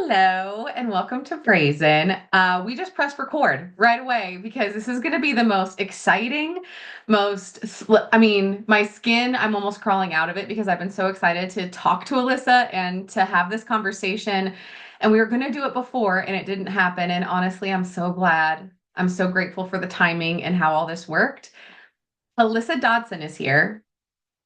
Hello and welcome to Brazen. We just pressed record right away because this is going to be the most exciting, my skin, I'm almost crawling out of it because I've been so excited to talk to Alyssa and to have this conversation. And we were going to do it before and it didn't happen. And honestly, I'm so glad. I'm so grateful for the timing and how all this worked. Alyssa Dodson is here.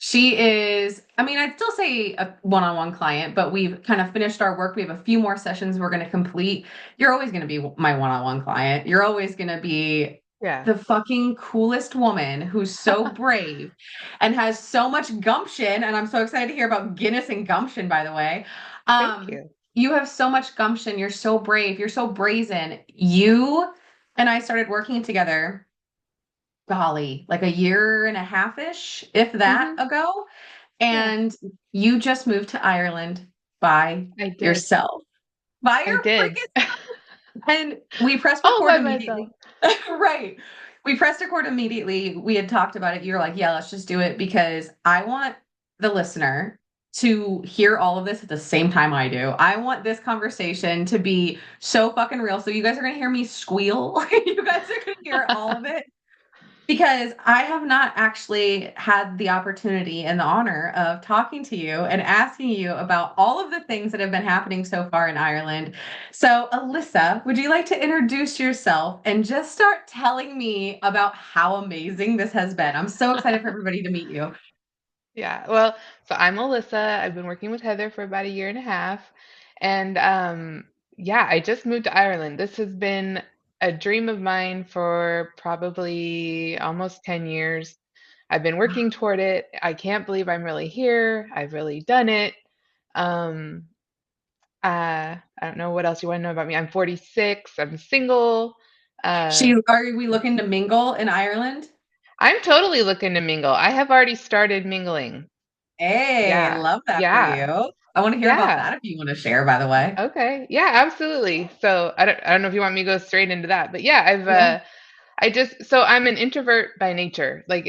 She is, I'd still say a one-on-one client, but we've kind of finished our work. We have a few more sessions we're going to complete. You're always going to be my one-on-one client. You're always going to be Yeah. the fucking coolest woman who's so brave and has so much gumption. And I'm so excited to hear about Guinness and gumption, by the way. Thank Um, you. you have so much gumption. You're so brave. You're so brazen. You and I started working together golly, like a year and a half-ish, if that Hmm. ago. Yeah, And you just moved to Ireland by I did. yourself, by I your did. freaking. And we pressed All record by myself. immediately. Right. We pressed record immediately. We had talked about it. You're like, yeah, let's just do it because I want the listener to hear all of this at the same time I do. I want this conversation to be so fucking real. So you guys are going to hear me squeal. You guys are going to hear all of it because I have not actually had the opportunity and the honor of talking to you and asking you about all of the things that have been happening so far in Ireland. So, Alyssa, would you like to introduce yourself and just start telling me about how amazing this has been? I'm so excited for everybody to meet you. Yeah. Well, so I'm Alyssa. I've been working with Heather for about a year and a half. And yeah, I just moved to Ireland. This has been a dream of mine for probably almost 10 years. I've been working toward it. I can't believe I'm really here. I've really done it. Um, I don't know what else you want to know about me. I'm 46. I'm single. Uh, Are we looking to mingle in Ireland? I'm totally looking to mingle. I have already started mingling. Hey, Yeah. love that for Yeah. you. I want to hear about Yeah. that if you want to share, by the way. Okay. Yeah, absolutely. So I don't know if you want me to go straight into that, but yeah, Yeah. so I'm an introvert by nature. Like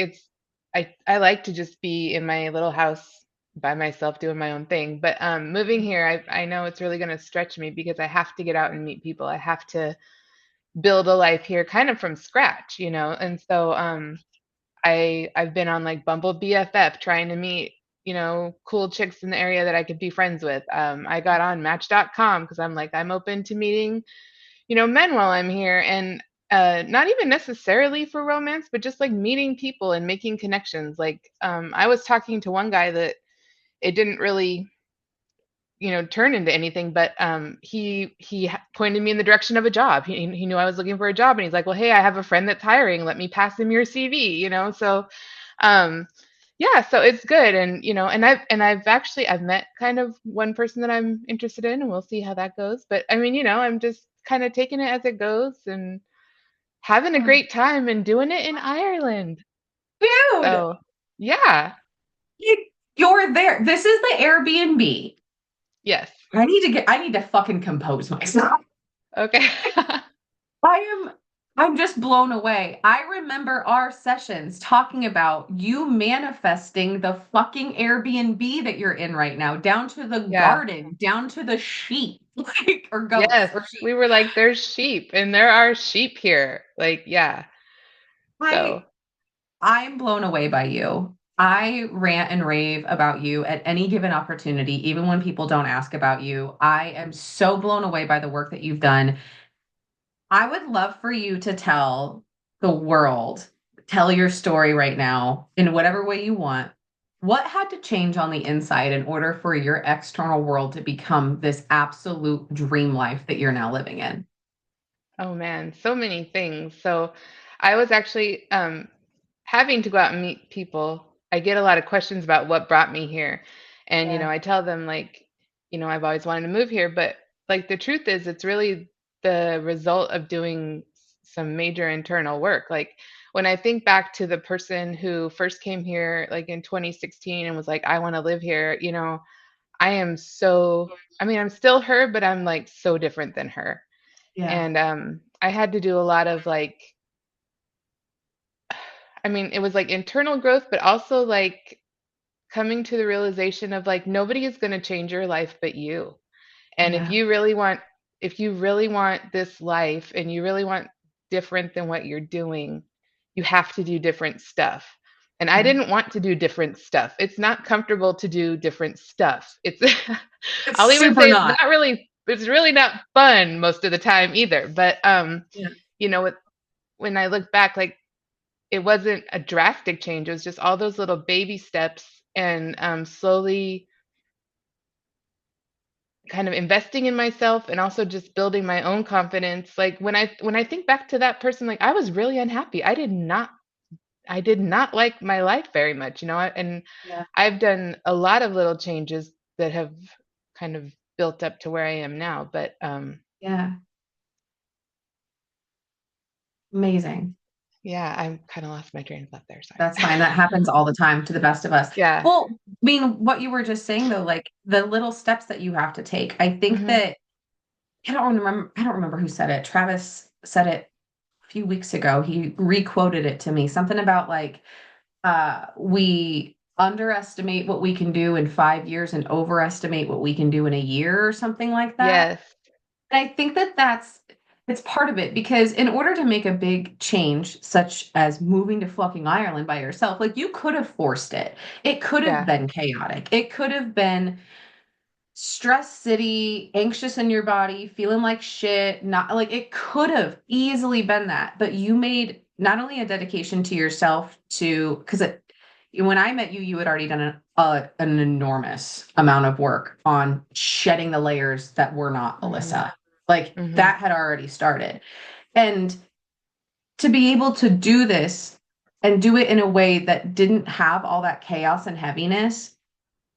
I like to just be in my little house by myself doing my own thing. But moving here, I know it's really going to stretch me because I have to get out and meet people. I have to build a life here kind of from scratch, you know. And so I've been on like Bumble BFF trying to meet, cool chicks in the area that I could be friends with. I got on Match.com because I'm like I'm open to meeting, men while I'm here, and not even necessarily for romance, but just like meeting people and making connections. Like I was talking to one guy that it didn't really, turn into anything, but pointed me in the direction of a job. He knew I was looking for a job, and he's like, "Well, hey, I have a friend that's hiring. Let me pass him your CV." So um, yeah, so it's good, and I've met kind of one person that I'm interested in, and we'll see how that goes. But I mean, I'm just kind of taking it as it goes and having a great time and doing it in Ireland. Dude, So yeah, you- you're there. This is the Airbnb. yes, I need to fucking compose myself. okay, I am I'm just blown away. I remember our sessions talking about you manifesting the fucking Airbnb that you're in right now, down to the yeah. garden, down to the sheep, like or goats Yes, or sheep. we were like, there's sheep, and there are sheep here. Like, yeah. I So, I'm blown away by you. I rant and rave about you at any given opportunity, even when people don't ask about you. I am so blown away by the work that you've done. I would love for you to tell the world, tell your story right now in whatever way you want. What had to change on the inside in order for your external world to become this absolute dream life that you're now living in? oh man, so many things. So, I was actually having to go out and meet people. I get a lot of questions about what brought me here. And, Yeah. I tell them, like, I've always wanted to move here, but like the truth is, it's really the result of doing some major internal work. Like, when I think back to the person who first came here, like in 2016, and was like, I want to live here, I am so, I mean, I'm still her, but I'm like so different than her. Yeah. And I had to do a lot of like, I mean, it was like internal growth, but also like coming to the realization of like nobody is going to change your life but you. And Yeah. if you really want this life and you really want different than what you're doing, you have to do different stuff. And I Yeah. didn't want to do different stuff. It's not comfortable to do different stuff. It's It's I'll even super say not. it's really not fun most of the time either. But Yeah. you know, when I look back, like it wasn't a drastic change. It was just all those little baby steps and slowly kind of investing in myself and also just building my own confidence. Like when I think back to that person, like I was really unhappy. I did not like my life very much, and Yeah. I've done a lot of little changes that have kind of built up to where I am now. But Yeah. Amazing. yeah, I kind of lost my train of thought there. That's Sorry. fine. That happens all the time to the best of us. Yeah. Well, I mean, what you were just saying though, like the little steps that you have to take. I think Hmm. that I don't remember who said it. Travis said it a few weeks ago. He re-quoted it to me. Something about like we underestimate what we can do in 5 years and overestimate what we can do in a year or something like that. Yes. And I think that it's part of it because in order to make a big change, such as moving to fucking Ireland by yourself, like you could have forced it. It could have Yeah. been chaotic. It could have been stress city, anxious in your body, feeling like shit. Not like it could have easily been that, but you made not only a dedication to yourself to because it when I met you, you had already done an enormous amount of work on shedding the layers that were not Hmm. Alyssa. Like Hmm. that had already started. And to be able to do this and do it in a way that didn't have all that chaos and heaviness,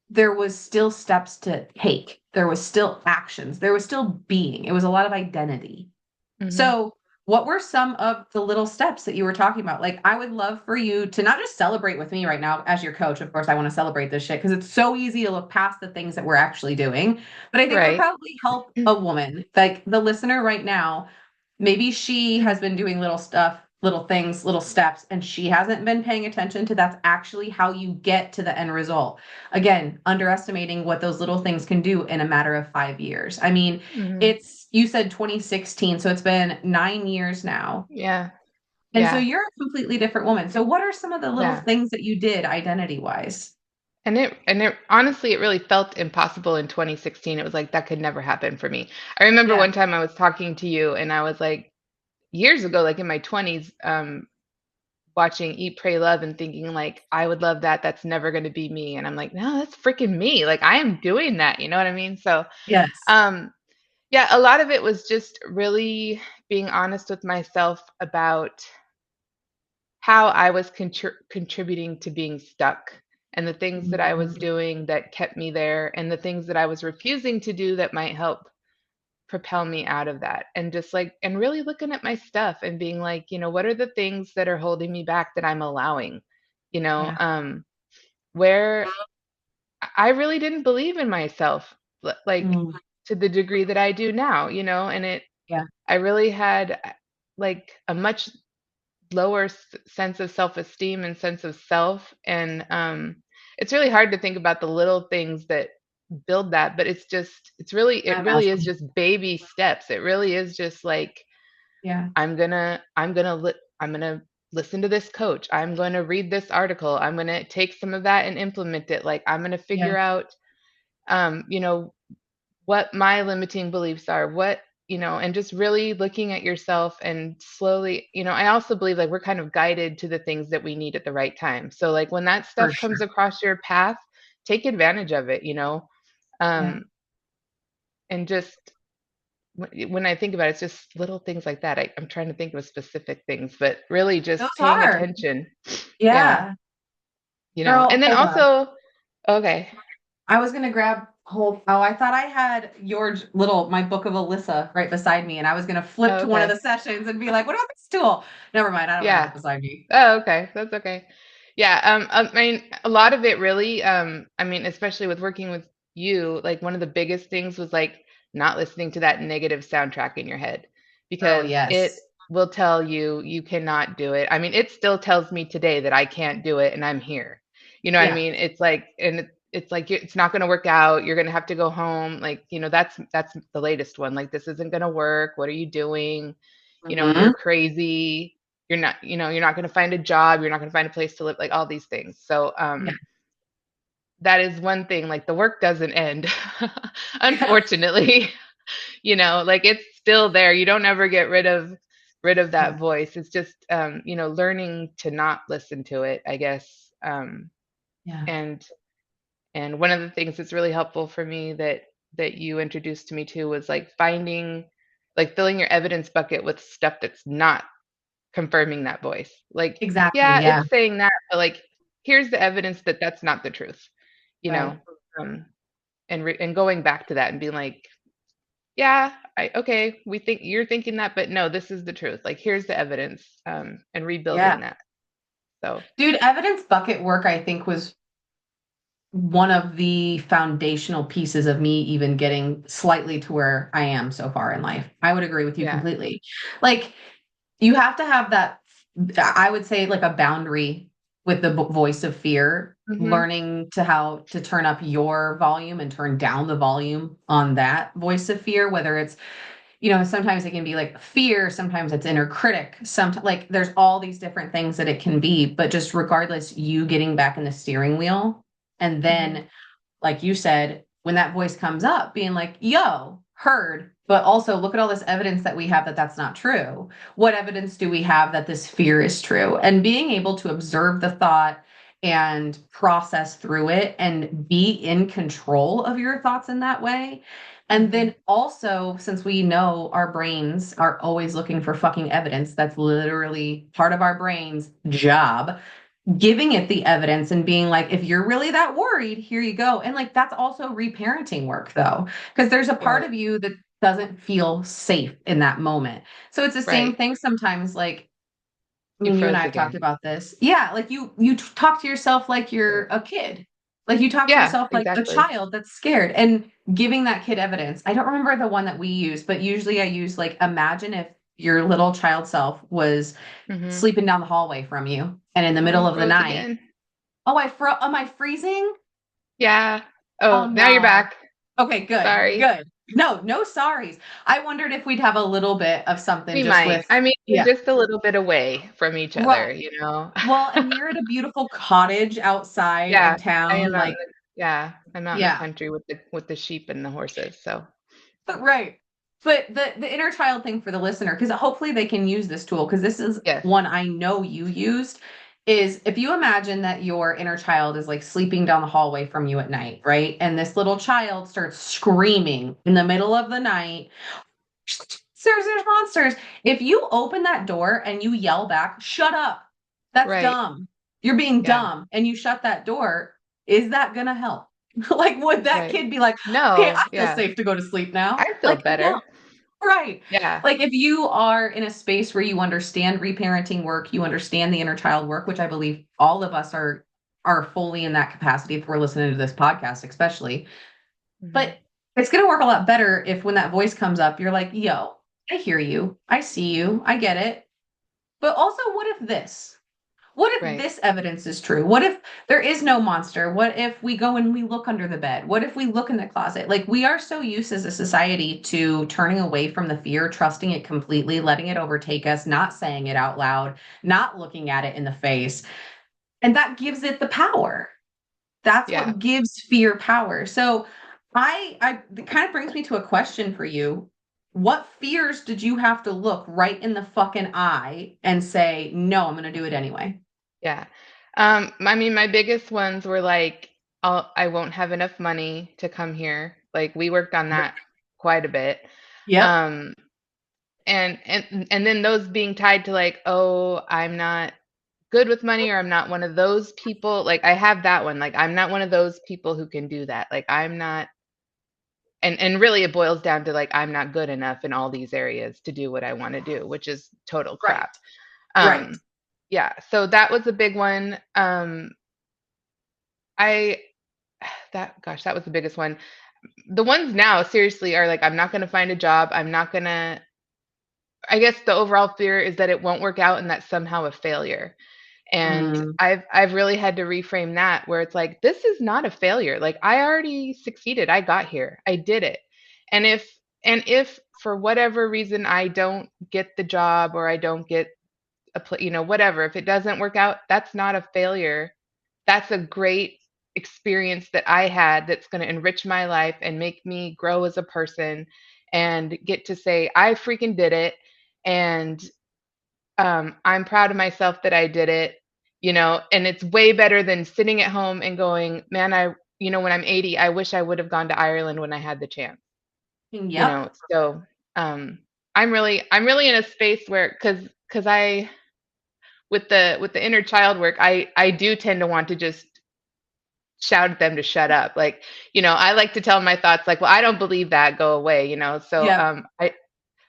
there was still steps to take. There was still actions. There was still being. It was a lot of identity. Hmm. So, what were some of the little steps that you were talking about? Like, I would love for you to not just celebrate with me right now as your coach. Of course, I want to celebrate this shit because it's so easy to look past the things that we're actually doing. But I think it would Right. probably help a woman, like the listener right now. Maybe she has been doing little stuff, little things, little steps, and she hasn't been paying attention to that's actually how you get to the end result. Again, underestimating what those little things can do in a matter of 5 years. I mean, Hmm. it's you said 2016, so it's been 9 years now. Yeah. And so Yeah. you're a completely different woman. So what are some of the little Yeah. things that you did identity wise? And it honestly, it really felt impossible in 2016. It was like that could never happen for me. I remember Yeah. one time I was talking to you and I was like years ago, like in my 20s, watching Eat, Pray, Love and thinking like I would love that. That's never going to be me. And I'm like, no, that's freaking me. Like I am doing that. You know what I mean? So, Yes. um, yeah, a lot of it was just really being honest with myself about how I was contributing to being stuck and the things that I was Mhm. doing that kept me there and the things that I was refusing to do that might help propel me out of that. And just like, and really looking at my stuff and being like, what are the things that are holding me back that I'm allowing? You know, Yeah. where I really didn't believe in myself, like Mm. to the degree that I do now, and Yeah. I really had like a much lower sense of self-esteem and sense of self. And it's really hard to think about the little things that build that, but I it really is imagine. just baby steps. It really is just like Yeah. I'm gonna listen to this coach. I'm going to read this article. I'm going to take some of that and implement it. Like I'm going to Yeah. figure out um you know what my limiting beliefs are, and just really looking at yourself and slowly, I also believe like we're kind of guided to the things that we need at the right time. So like when that For stuff sure. comes across your path, take advantage of it, Yeah. um, and just when I think about it, it's just little things like that. I'm trying to think of specific things, but really It was just paying hard. attention. Yeah, Yeah. and Girl, then hold on. also, okay, I was gonna grab hold. Oh, I thought I had your my book of Alyssa right beside me, and I was gonna flip to one of okay, the sessions and be like, "What about this tool?" Never mind. I don't have it yeah. beside me. Oh, okay. That's okay. Yeah, I mean, a lot of it really, I mean, especially with working with you, like one of the biggest things was like not listening to that negative soundtrack in your head Oh because it yes. will tell you you cannot do it. I mean, it still tells me today that I can't do it and I'm here. You know what I Yeah. mean? It's like, and it's like it's not going to work out. You're going to have to go home. Like, that's the latest one. Like, this isn't going to work. What are you doing? You're Mhm. crazy. You're not going to find a job. You're not going to find a place to live. Like all these things. So, Yeah. that is one thing. Like the work doesn't end, Yeah. unfortunately. Like it's still there. You don't ever get rid of that Yeah. voice. It's just, learning to not listen to it, I guess. Yeah. And one of the things that's really helpful for me that you introduced to me too was like filling your evidence bucket with stuff that's not confirming that voice. Like, Exactly. yeah, Yeah. it's saying that, but like, here's the evidence that that's not the truth, you know? Right. Um, and going back to that and being like, yeah, okay, we think you're thinking that, but no, this is the truth. Like, here's the evidence, and Yeah. rebuilding that. So, Dude, evidence bucket work, I think, was one of the foundational pieces of me even getting slightly to where I am so far in life. I would agree with you yeah. completely. Like, you have to have that, I would say, like a boundary with the voice of fear, Hmm. learning to how to turn up your volume and turn down the volume on that voice of fear, whether it's, sometimes it can be like fear, sometimes it's inner critic, like there's all these different things that it can be, but just regardless, you getting back in the steering wheel and Hmm. then, like you said, when that voice comes up, being like, yo, heard, but also look at all this evidence that we have that that's not true. What evidence do we have that this fear is true? And being able to observe the thought and process through it and be in control of your thoughts in that way. And Hmm. then also, since we know our brains are always looking for fucking evidence, that's literally part of our brain's job, giving it the evidence and being like, if you're really that worried, here you go. And like, that's also reparenting work though, because there's a part Right. of you that doesn't feel safe in that moment. So it's the same Right. thing sometimes. Like, I You mean, you and I froze have talked again. about this. Yeah, like you talk to yourself like you're Right. a kid. Like you talk to Yeah, yourself like a exactly. child that's scared and giving that kid evidence. I don't remember the one that we use, but usually I use like imagine if your little child self was Hmm. sleeping down the hallway from you and in the Oh, middle you of the froze night. again. Oh, am I freezing? Yeah. Oh Oh, now you're no. back. Okay, good. Sorry. Good. No, no sorries. I wondered if we'd have a little bit of something We just might. with, I mean, we're yeah, just a little bit away from each right. other. Well, and you're at a beautiful cottage outside Yeah, of I am town. out in Like, the yeah, I'm out in the yeah, country with the sheep and the horses. So, but right. But the inner child thing for the listener, because hopefully they can use this tool, because this is yes. one I know you used, is if you imagine that your inner child is like sleeping down the hallway from you at night, right? And this little child starts screaming in the middle of the night, there's monsters. If you open that door and you yell back, shut up. That's Right. dumb. You're being Yeah. dumb. And you shut that door. Is that going to help? Like, would that Right. kid be like, okay, No, I feel yeah. safe to go to sleep now? I feel Like, no, better. right. Yeah. Like, if you are in a space where you understand reparenting work, you understand the inner child work, which I believe all of us are fully in that capacity if we're listening to this podcast, especially. Hmm. But it's going to work a lot better if when that voice comes up, you're like, yo, I hear you. I see you. I get it. But also, what if this? What if Right. this evidence is true? What if there is no monster? What if we go and we look under the bed? What if we look in the closet? Like, we are so used as a society to turning away from the fear, trusting it completely, letting it overtake us, not saying it out loud, not looking at it in the face. And that gives it the power. That's Yeah. what gives fear power. So I it kind of brings me to a question for you. What fears did you have to look right in the fucking eye and say, no, I'm going to do it anyway? Yeah. I mean, my biggest ones were like, I won't have enough money to come here. Like we worked on Yep. that quite a bit. Yep. Um, and then those being tied to like, oh, I'm not good with money or I'm not one of those people. Like I have that one. Like I'm not one of those people who can do that. Like I'm not and really it boils down to like I'm not good enough in all these areas to do what I want to do, which is total Right. crap. Right. Um yeah, so that was a big one. I that gosh, that was the biggest one. The ones now seriously are like I'm not going to find a job. I'm not going to I guess the overall fear is that it won't work out and that's somehow a failure. And Mm, I've really had to reframe that, where it's like, this is not a failure. Like, I already succeeded. I got here. I did it. And if for whatever reason I don't get the job, or I don't get whatever, if it doesn't work out, that's not a failure. That's a great experience that I had, that's going to enrich my life and make me grow as a person, and get to say, I freaking did it. And I'm proud of myself that I did it, and it's way better than sitting at home and going, man, when I'm 80, I wish I would have gone to Ireland when I had the chance, yep. so um, I'm really in a space where, because I, with the inner child work, I do tend to want to just shout at them to shut up. Like, I like to tell my thoughts, like, well, I don't believe that, go away, so Yep.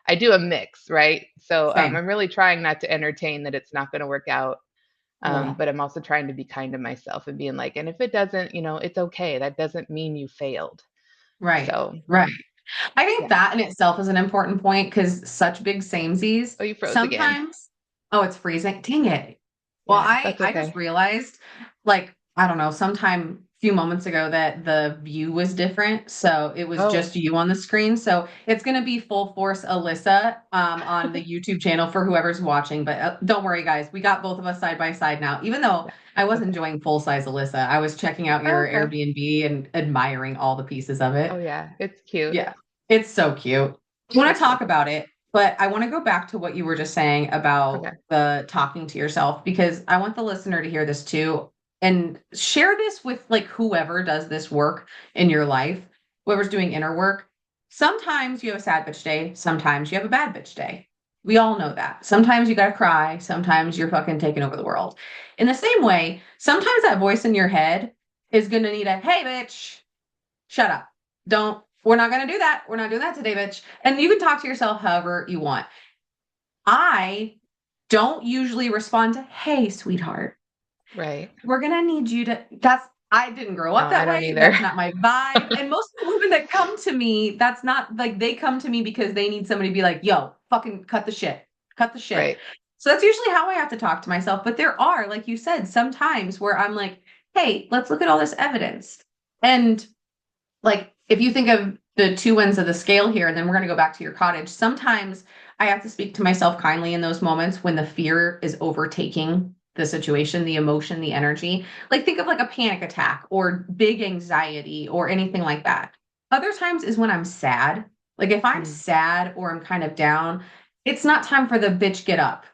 I do a mix, right? So Same. I'm really trying not to entertain that it's not going to work out. Yeah. But I'm also trying to be kind to myself and being like, and if it doesn't, it's okay. That doesn't mean you failed. Right. So Right. I think yeah. that in itself is an important point because such big samesies Oh, you froze again. sometimes, oh, it's freezing. Dang it. Well, Yeah, I that's I just okay. realized, like, I don't know, sometime a few moments ago that the view was different. So it was Oh, just you on the screen. So it's gonna be full force Alyssa on the YouTube channel for whoever's watching. But don't worry, guys, we got both of us side by side now. Even though yeah, I was okay. enjoying full size Alyssa, I was checking out Oh, your okay. Airbnb and admiring all the pieces of Oh it. yeah, it's cute. Yeah, it's so cute. I want to It's so talk cute. about it, but I want to go back to what you were just saying about Okay. the talking to yourself because I want the listener to hear this too and share this with like whoever does this work in your life, whoever's doing inner work. Sometimes you have a sad bitch day, sometimes you have a bad bitch day. We all know that. Sometimes you got to cry, sometimes you're fucking taking over the world. In the same way, sometimes that voice in your head is going to need a hey bitch, shut up. We're not going to do that. We're not doing that today, bitch. And you can talk to yourself however you want. I don't usually respond to, hey, sweetheart, Right. we're going to need you to, I didn't grow No, up I that don't way. either. That's not my vibe. And most of the women that come to me, that's not like they come to me because they need somebody to be like, yo, fucking cut the shit, cut the shit. Right. So that's usually how I have to talk to myself. But there are, like you said, some times where I'm like, hey, let's look at all this evidence. And like if you think of the two ends of the scale here, and then we're going to go back to your cottage, sometimes I have to speak to myself kindly in those moments when the fear is overtaking the situation, the emotion, the energy. Like think of like a panic attack or big anxiety or anything like that. Other times is when I'm sad. Like if I'm Mm, sad or I'm kind of down, it's not time for the bitch get up,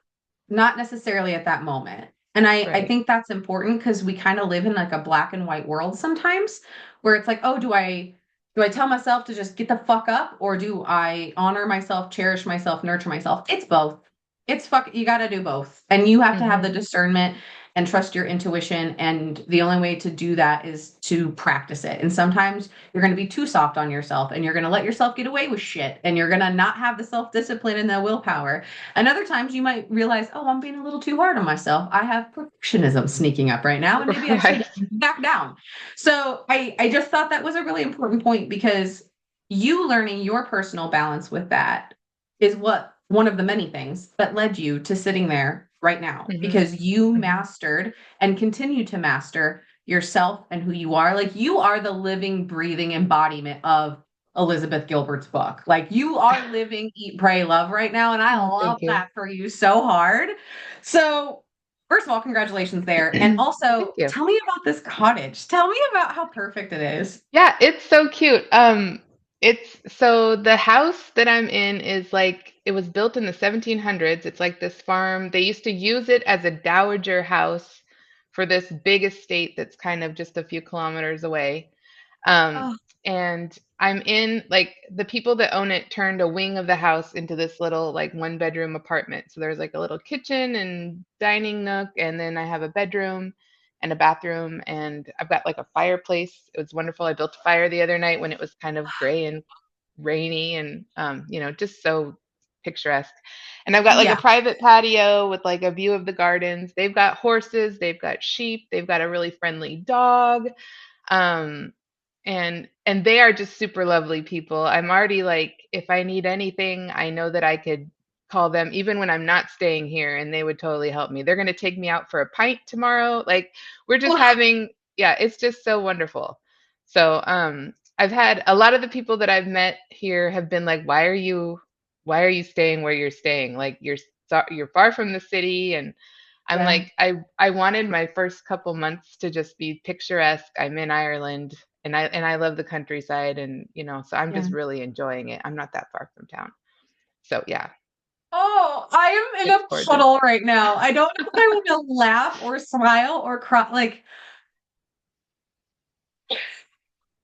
not necessarily at that moment. And I right. think that's important because we kind of live in like a black and white world sometimes where it's like, oh, do I tell myself to just get the fuck up or do I honor myself, cherish myself, nurture myself? It's both. You got to do both. And you have to have Hmm. the discernment and trust your intuition. And the only way to do that is to practice it. And sometimes you're going to be too soft on yourself and you're going to let yourself get away with shit and you're going to not have the self discipline and the willpower. And other times you might realize, oh, I'm being a little too hard on myself. I have perfectionism sneaking up right now and maybe I should Right. back down. So I just thought that was a really important point because you learning your personal balance with that is what one of the many things that led you to sitting there right now Hmm. because you Hmm. mastered and continue to master yourself and who you are. Like you are the living, breathing embodiment of Elizabeth Gilbert's book. Like you are living, eat, pray, love right now. And I Oh, love thank you. that for you so hard. So first of all, congratulations there. And Thank also, you. tell me about this cottage. Tell me about how perfect it is. Yeah, it's so cute. It's so the house that I'm in is like, it was built in the 1700s. It's like this farm. They used to use it as a dowager house for this big estate that's kind of just a few kilometers away. Um, Oh, and I'm in, like, the people that own it turned a wing of the house into this little like one bedroom apartment. So there's like a little kitchen and dining nook, and then I have a bedroom and a bathroom, and I've got like a fireplace. It was wonderful. I built a fire the other night when it was kind of gray and rainy, and just so picturesque. And I've got like a yeah. private patio with like a view of the gardens. They've got horses, they've got sheep, they've got a really friendly dog. Um, and they are just super lovely people. I'm already like, if I need anything, I know that I could call them even when I'm not staying here, and they would totally help me. They're going to take me out for a pint tomorrow. Like we're just having, yeah, it's just so wonderful. So, I've had a lot of the people that I've met here have been like, why are you staying where you're staying? Like you're far from the city. And I'm Yeah. like, I wanted my first couple months to just be picturesque. I'm in Ireland, and I love the countryside, and so I'm Yeah. just really enjoying it. I'm not that far from town. So yeah, Oh, I am in it's a gorgeous. puddle right now. I don't know if I want to laugh or smile or cry. Like,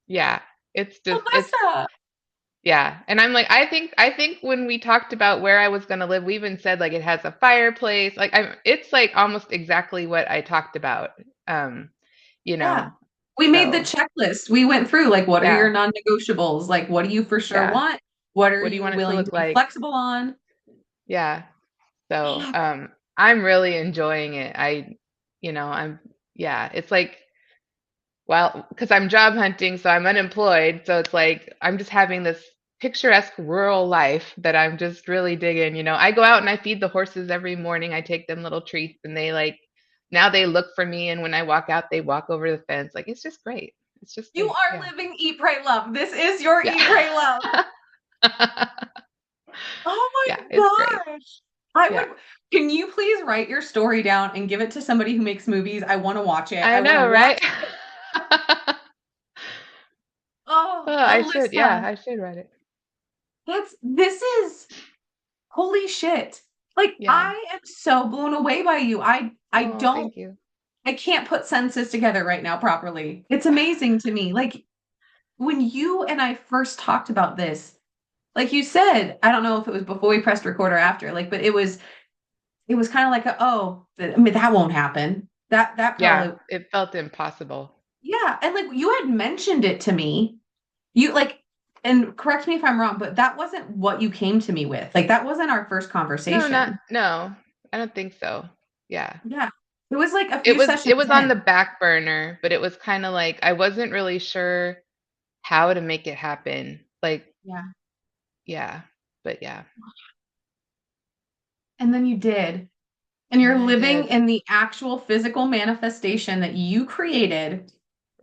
Yeah, it's Alyssa. yeah. And I'm like, I think when we talked about where I was going to live, we even said like it has a fireplace. Like it's like almost exactly what I talked about. Um, you Yeah. know. We made the So, checklist. We went through like, what are your yeah. non-negotiables? Like, what do you for sure Yeah. want? What are What do you you want it to willing to look be like? flexible on? Yeah. So, I'm really enjoying it. I'm yeah, it's like, well, because I'm job hunting, so I'm unemployed. So it's like I'm just having this picturesque rural life that I'm just really digging. I go out and I feed the horses every morning. I take them little treats, and they like now they look for me, and when I walk out, they walk over the fence. Like it's just great. It's just You great. are Yeah. living Eat, Pray, Love. This is your Yeah. Eat, Pray, Love. Oh Yeah, my it's great. gosh. I Yeah. would, can you please write your story down and give it to somebody who makes movies? I want to watch it. I I want to know, watch right? it. Oh, Oh, I should. Yeah, Alyssa, I should write it. this is holy shit. Like Yeah. I am so blown away by you. I Oh, don't thank you. I can't put sentences together right now properly. It's amazing to me. Like when you and I first talked about this, like you said, I don't know if it was before we pressed record or after, like, but it was kind of like I mean, that won't happen. That Yeah, probably, it felt impossible. yeah. And like you had mentioned it to me. You like, and correct me if I'm wrong, but that wasn't what you came to me with. Like that wasn't our first conversation. No. I don't think so. Yeah. Yeah. It was like a It few was sessions it was on the in. back burner, but it was kind of like I wasn't really sure how to make it happen. Like, Yeah. yeah. But yeah. And then you did. And And you're then I living did. in the actual physical manifestation that you created.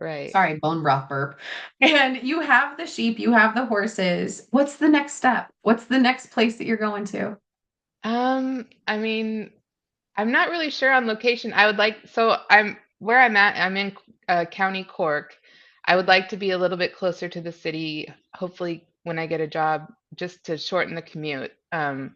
Right. Sorry, bone broth burp. And you have the sheep, you have the horses. What's the next step? What's the next place that you're going to? I mean, I'm not really sure on location. I would like, so I'm where I'm at, I'm in County Cork. I would like to be a little bit closer to the city, hopefully when I get a job, just to shorten the commute. Yeah.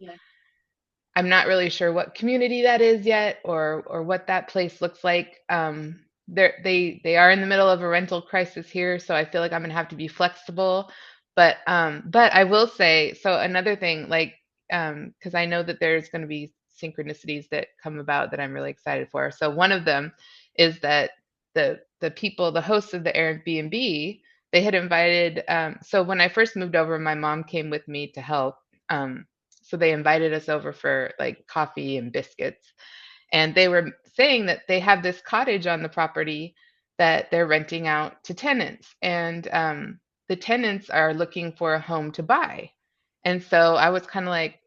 I'm not really sure what community that is yet, or what that place looks like. They are in the middle of a rental crisis here, so I feel like I'm gonna have to be flexible. But I will say, so another thing, like, because I know that there's going to be synchronicities that come about that I'm really excited for. So one of them is that the people, the hosts of the Airbnb, they had invited. So when I first moved over, my mom came with me to help. So they invited us over for like coffee and biscuits, and they were saying that they have this cottage on the property that they're renting out to tenants, and the tenants are looking for a home to buy. And so I was kind of like,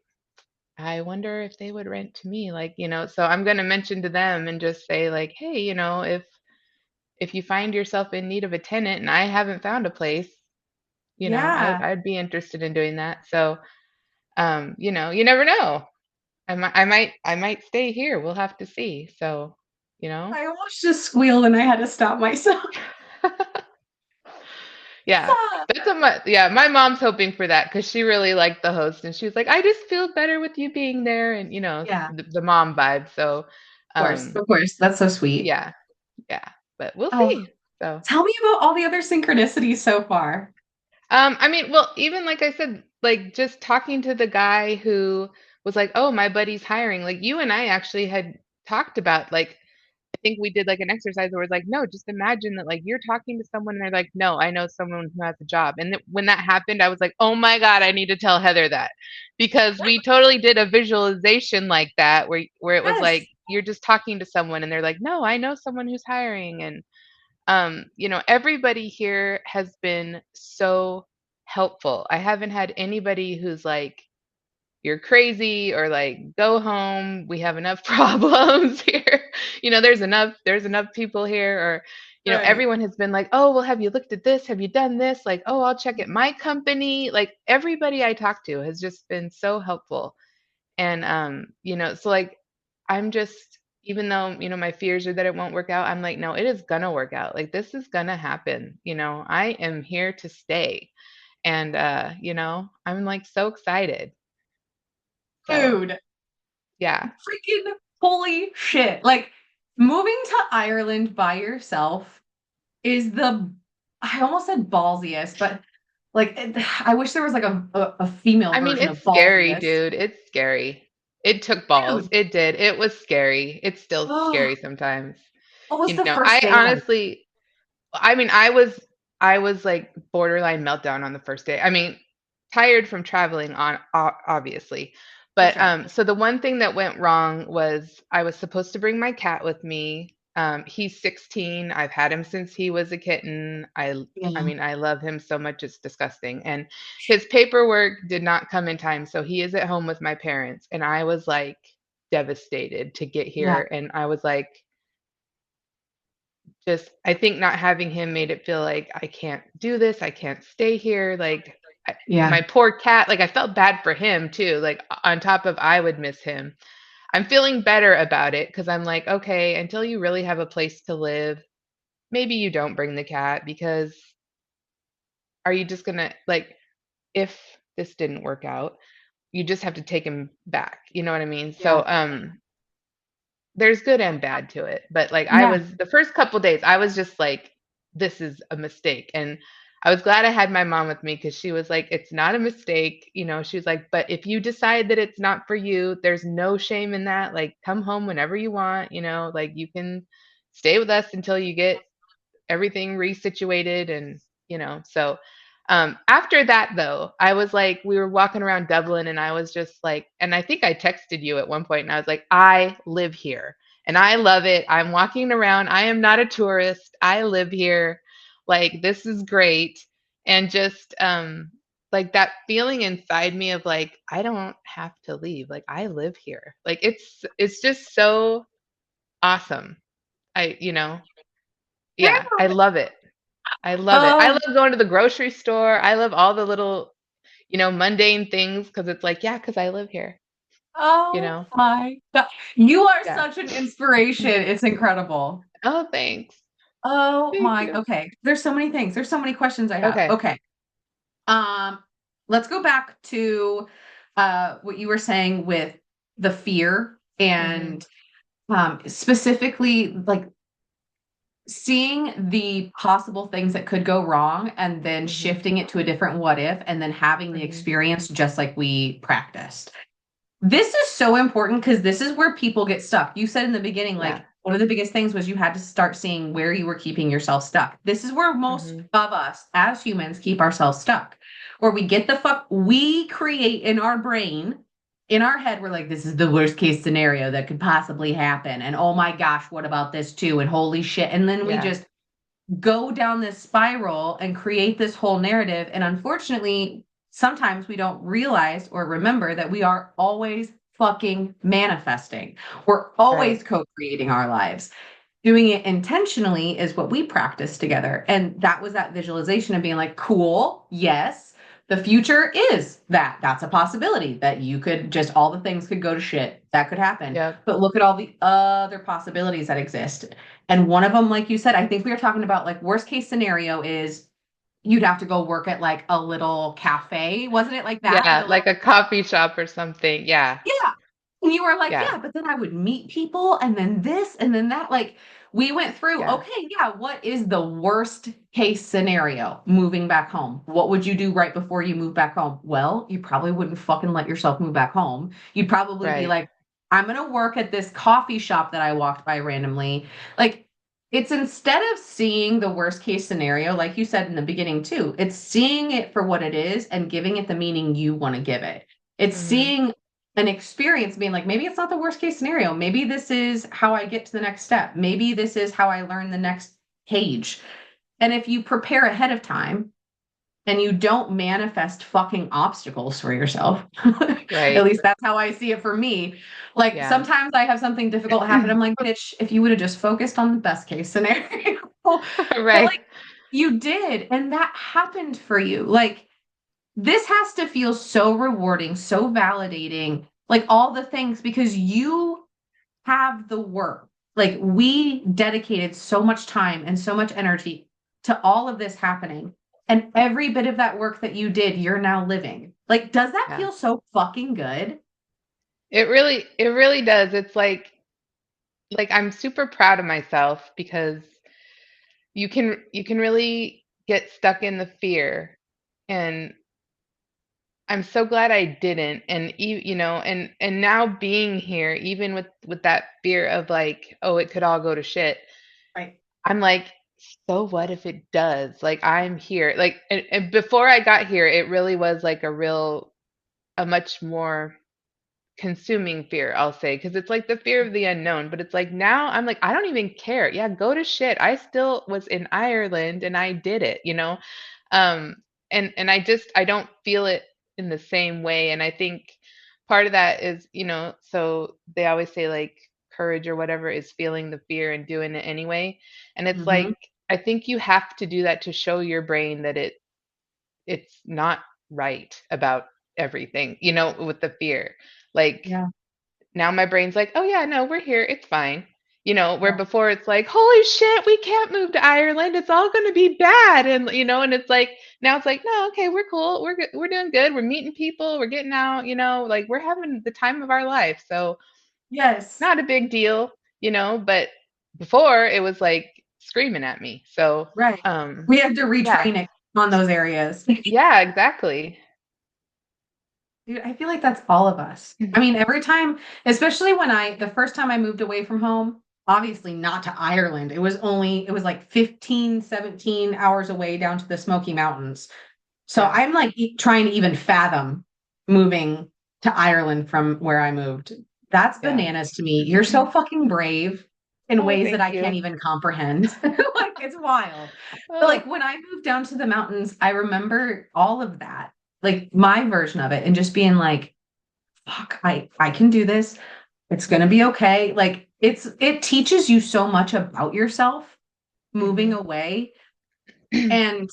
I wonder if they would rent to me, like, so I'm going to mention to them and just say like, hey, if you find yourself in need of a tenant and I haven't found a place, Yeah. I'd be interested in doing that. So, you never know. I might stay here. We'll have to see. So, you know. I almost just squealed and I had to stop myself. Yeah. Yeah, my mom's hoping for that because she really liked the host, and she was like, I just feel better with you being there, and Yeah, of the mom vibe. So, course. um, Of course. That's so sweet. yeah, yeah, but we'll Oh, see. So, tell me about all the other synchronicities so far. I mean, well, even like I said, like just talking to the guy who was like, oh, my buddy's hiring. Like you and I actually had talked about like I think we did like an exercise where it's like, no, just imagine that like you're talking to someone and they're like, no, I know someone who has a job. And when that happened, I was like, oh my God, I need to tell Heather that because we totally did a visualization like that where it was like Yes. you're just talking to someone and they're like, no, I know someone who's hiring. And everybody here has been so helpful. I haven't had anybody who's like you're crazy, or like go home, we have enough problems here. There's enough people here, or Right. everyone has been like, "Oh, well, have you looked at this? Have you done this?" Like, "Oh, I'll check at my company." Like everybody I talk to has just been so helpful. And so like I'm just, even though, my fears are that it won't work out, I'm like, no, it is gonna work out. Like this is gonna happen. I am here to stay. And I'm like so excited. So Dude, yeah. freaking holy shit. Like moving to Ireland by yourself is I almost said ballsiest, but like I wish there was like a female I mean, version it's of scary, ballsiest. dude. It's scary. It took balls. Dude, It did. It was scary. It's still oh, scary sometimes. what was the first I day like? honestly, I mean, I was like borderline meltdown on the first day. I mean, tired from traveling on obviously. For But sure. so the one thing that went wrong was I was supposed to bring my cat with me. He's 16. I've had him since he was a kitten. I Yeah. mean, I love him so much it's disgusting. And his paperwork did not come in time, so he is at home with my parents. And I was like devastated to get Yeah. here, and I was like, just I think not having him made it feel like I can't do this, I can't stay here. Like Yeah. my poor cat, like I felt bad for him too. Like on top of I would miss him. I'm feeling better about it because I'm like, okay, until you really have a place to live, maybe you don't bring the cat, because are you just gonna, like, if this didn't work out, you just have to take him back. You know what I mean? Yeah. So there's good and bad to it. But like I Yeah. was the first couple days, I was just like, this is a mistake. And I was glad I had my mom with me because she was like, it's not a mistake. She was like, but if you decide that it's not for you, there's no shame in that. Like, come home whenever you want, like you can stay with us until you get everything resituated. And so after that though, I was like, we were walking around Dublin, and I was just like, and I think I texted you at one point, and I was like, I live here and I love it. I'm walking around, I am not a tourist, I live here. Like this is great. And just like that feeling inside me of like, I don't have to leave, like I live here. Like it's just so awesome. Yeah, I love it. I love it. I Oh, love going to the grocery store. I love all the little, mundane things, because it's like, yeah, because I live here, you oh know? my God. You are Yeah. such an inspiration. It's incredible. Oh, thanks. Oh Thank my, you. okay. There's so many things. There's so many questions I have. Okay. Okay. Um, let's go back to what you were saying with the fear Hmm. and specifically like seeing the possible things that could go wrong and then Hmm. shifting it to a different what if and then having the Hmm. experience just like we practiced. This is so important because this is where people get stuck. You said in the beginning, Yeah. like, one of the biggest things was you had to start seeing where you were keeping yourself stuck. This is where most Hmm. of us as humans keep ourselves stuck, where we get the fuck, we create in our brain, in our head, we're like, this is the worst case scenario that could possibly happen. And oh my gosh, what about this too? And holy shit. And then we Yeah. just go down this spiral and create this whole narrative. And unfortunately, sometimes we don't realize or remember that we are always fucking manifesting. We're always Right. co creating our lives. Doing it intentionally is what we practice together. And that was that visualization of being like, cool, yes, the future is that. That's a possibility that you could just, all the things could go to shit. That could happen. Yep. But look at all the other possibilities that exist. And one of them, like you said, I think we were talking about like worst case scenario is you'd have to go work at like a little cafe. Wasn't it like that? Like Yeah. a Like little, a coffee shop or something. Yeah. yeah. And you were like, Yeah. yeah, but then I would meet people and then this and then that. Like we went through, Yeah. okay, yeah, what is the worst case scenario moving back home? What would you do right before you move back home? Well, you probably wouldn't fucking let yourself move back home. You'd probably be Right. like, I'm going to work at this coffee shop that I walked by randomly. Like it's instead of seeing the worst case scenario, like you said in the beginning too, it's seeing it for what it is and giving it the meaning you want to give it. It's Hmm. seeing an experience being like, maybe it's not the worst case scenario. Maybe this is how I get to the next step. Maybe this is how I learn the next page. And if you prepare ahead of time, and you don't manifest fucking obstacles for yourself. At Right. least that's how I see it for me. Like Yeah. sometimes I have something difficult happen. I'm like, bitch, if you would have just focused on the best case scenario. But Right. like you did, and that happened for you. Like this has to feel so rewarding, so validating, like all the things because you have the work. Like we dedicated so much time and so much energy to all of this happening. And every bit of that work that you did, you're now living. Like, does that Yeah. feel so fucking good? It really does. It's like I'm super proud of myself because you can really get stuck in the fear, and I'm so glad I didn't. And and now being here, even with that fear of like, oh, it could all go to shit. Right. I'm like, so what if it does? Like I'm here. Like and before I got here, it really was like a much more consuming fear, I'll say, because it's like the fear of the unknown. But it's like now I'm like, I don't even care. Yeah, go to shit. I still was in Ireland and I did it, you know? Um, and I don't feel it in the same way. And I think part of that is, so they always say like courage or whatever is feeling the fear and doing it anyway. And it's like Mm-hmm. I think you have to do that to show your brain that it's not right about everything, with the fear. Like Yeah. now my brain's like, oh yeah, no, we're here. It's fine. Where Yeah. before it's like, holy shit, we can't move to Ireland. It's all going to be bad. And it's like, now it's like, no, okay, we're cool. We're good. We're doing good. We're meeting people. We're getting out, like we're having the time of our life. So Yes. not a big deal, but before it was like screaming at me. So, Right. We have to yeah, retrain it on those areas. yeah, exactly. Dude, I feel like that's all of us. I mean, every time, especially the first time I moved away from home, obviously not to Ireland. It was like 15, 17 hours away down to the Smoky Mountains. So Yeah. I'm like trying to even fathom moving to Ireland from where I moved. That's Yeah. bananas to me. You're so fucking brave in Oh, ways that thank I can't you. even comprehend. Like it's wild. But Oh, like when I moved down to the mountains, I remember all of that, like my version of it, and just being like, fuck, I can do this. It's gonna be okay. Like it teaches you so much about yourself moving hmm away. And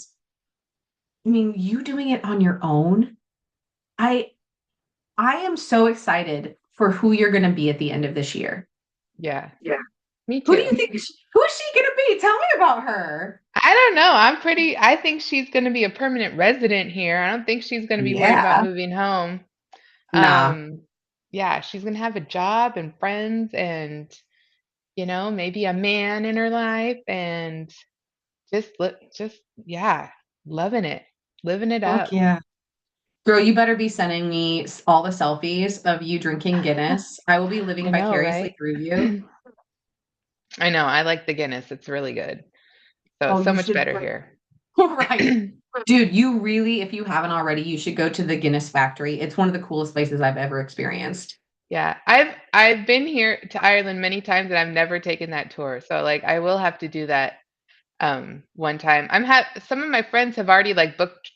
I mean, you doing it on your own. I I am so excited for who you're gonna be at the end of this year. yeah, Yeah. me Who do too. you think who is she gonna be? Tell me about her. I don't know. I think she's going to be a permanent resident here. I don't think she's going to be worried about Yeah. moving home. Nah. Um, yeah, she's going to have a job and friends and, maybe a man in her life and yeah, loving it, living it Fuck up. yeah. Girl, you better be sending me all the selfies of you drinking Guinness. I will be living I know, vicariously right? through you. I know. I like the Guinness. It's really good. So, Oh, so you much should better here. right. Dude, you really, if you haven't already, you should go to the Guinness factory. It's one of the coolest places I've ever experienced. Yeah, I've been here to Ireland many times and I've never taken that tour. So like I will have to do that one time. Some of my friends have already like booked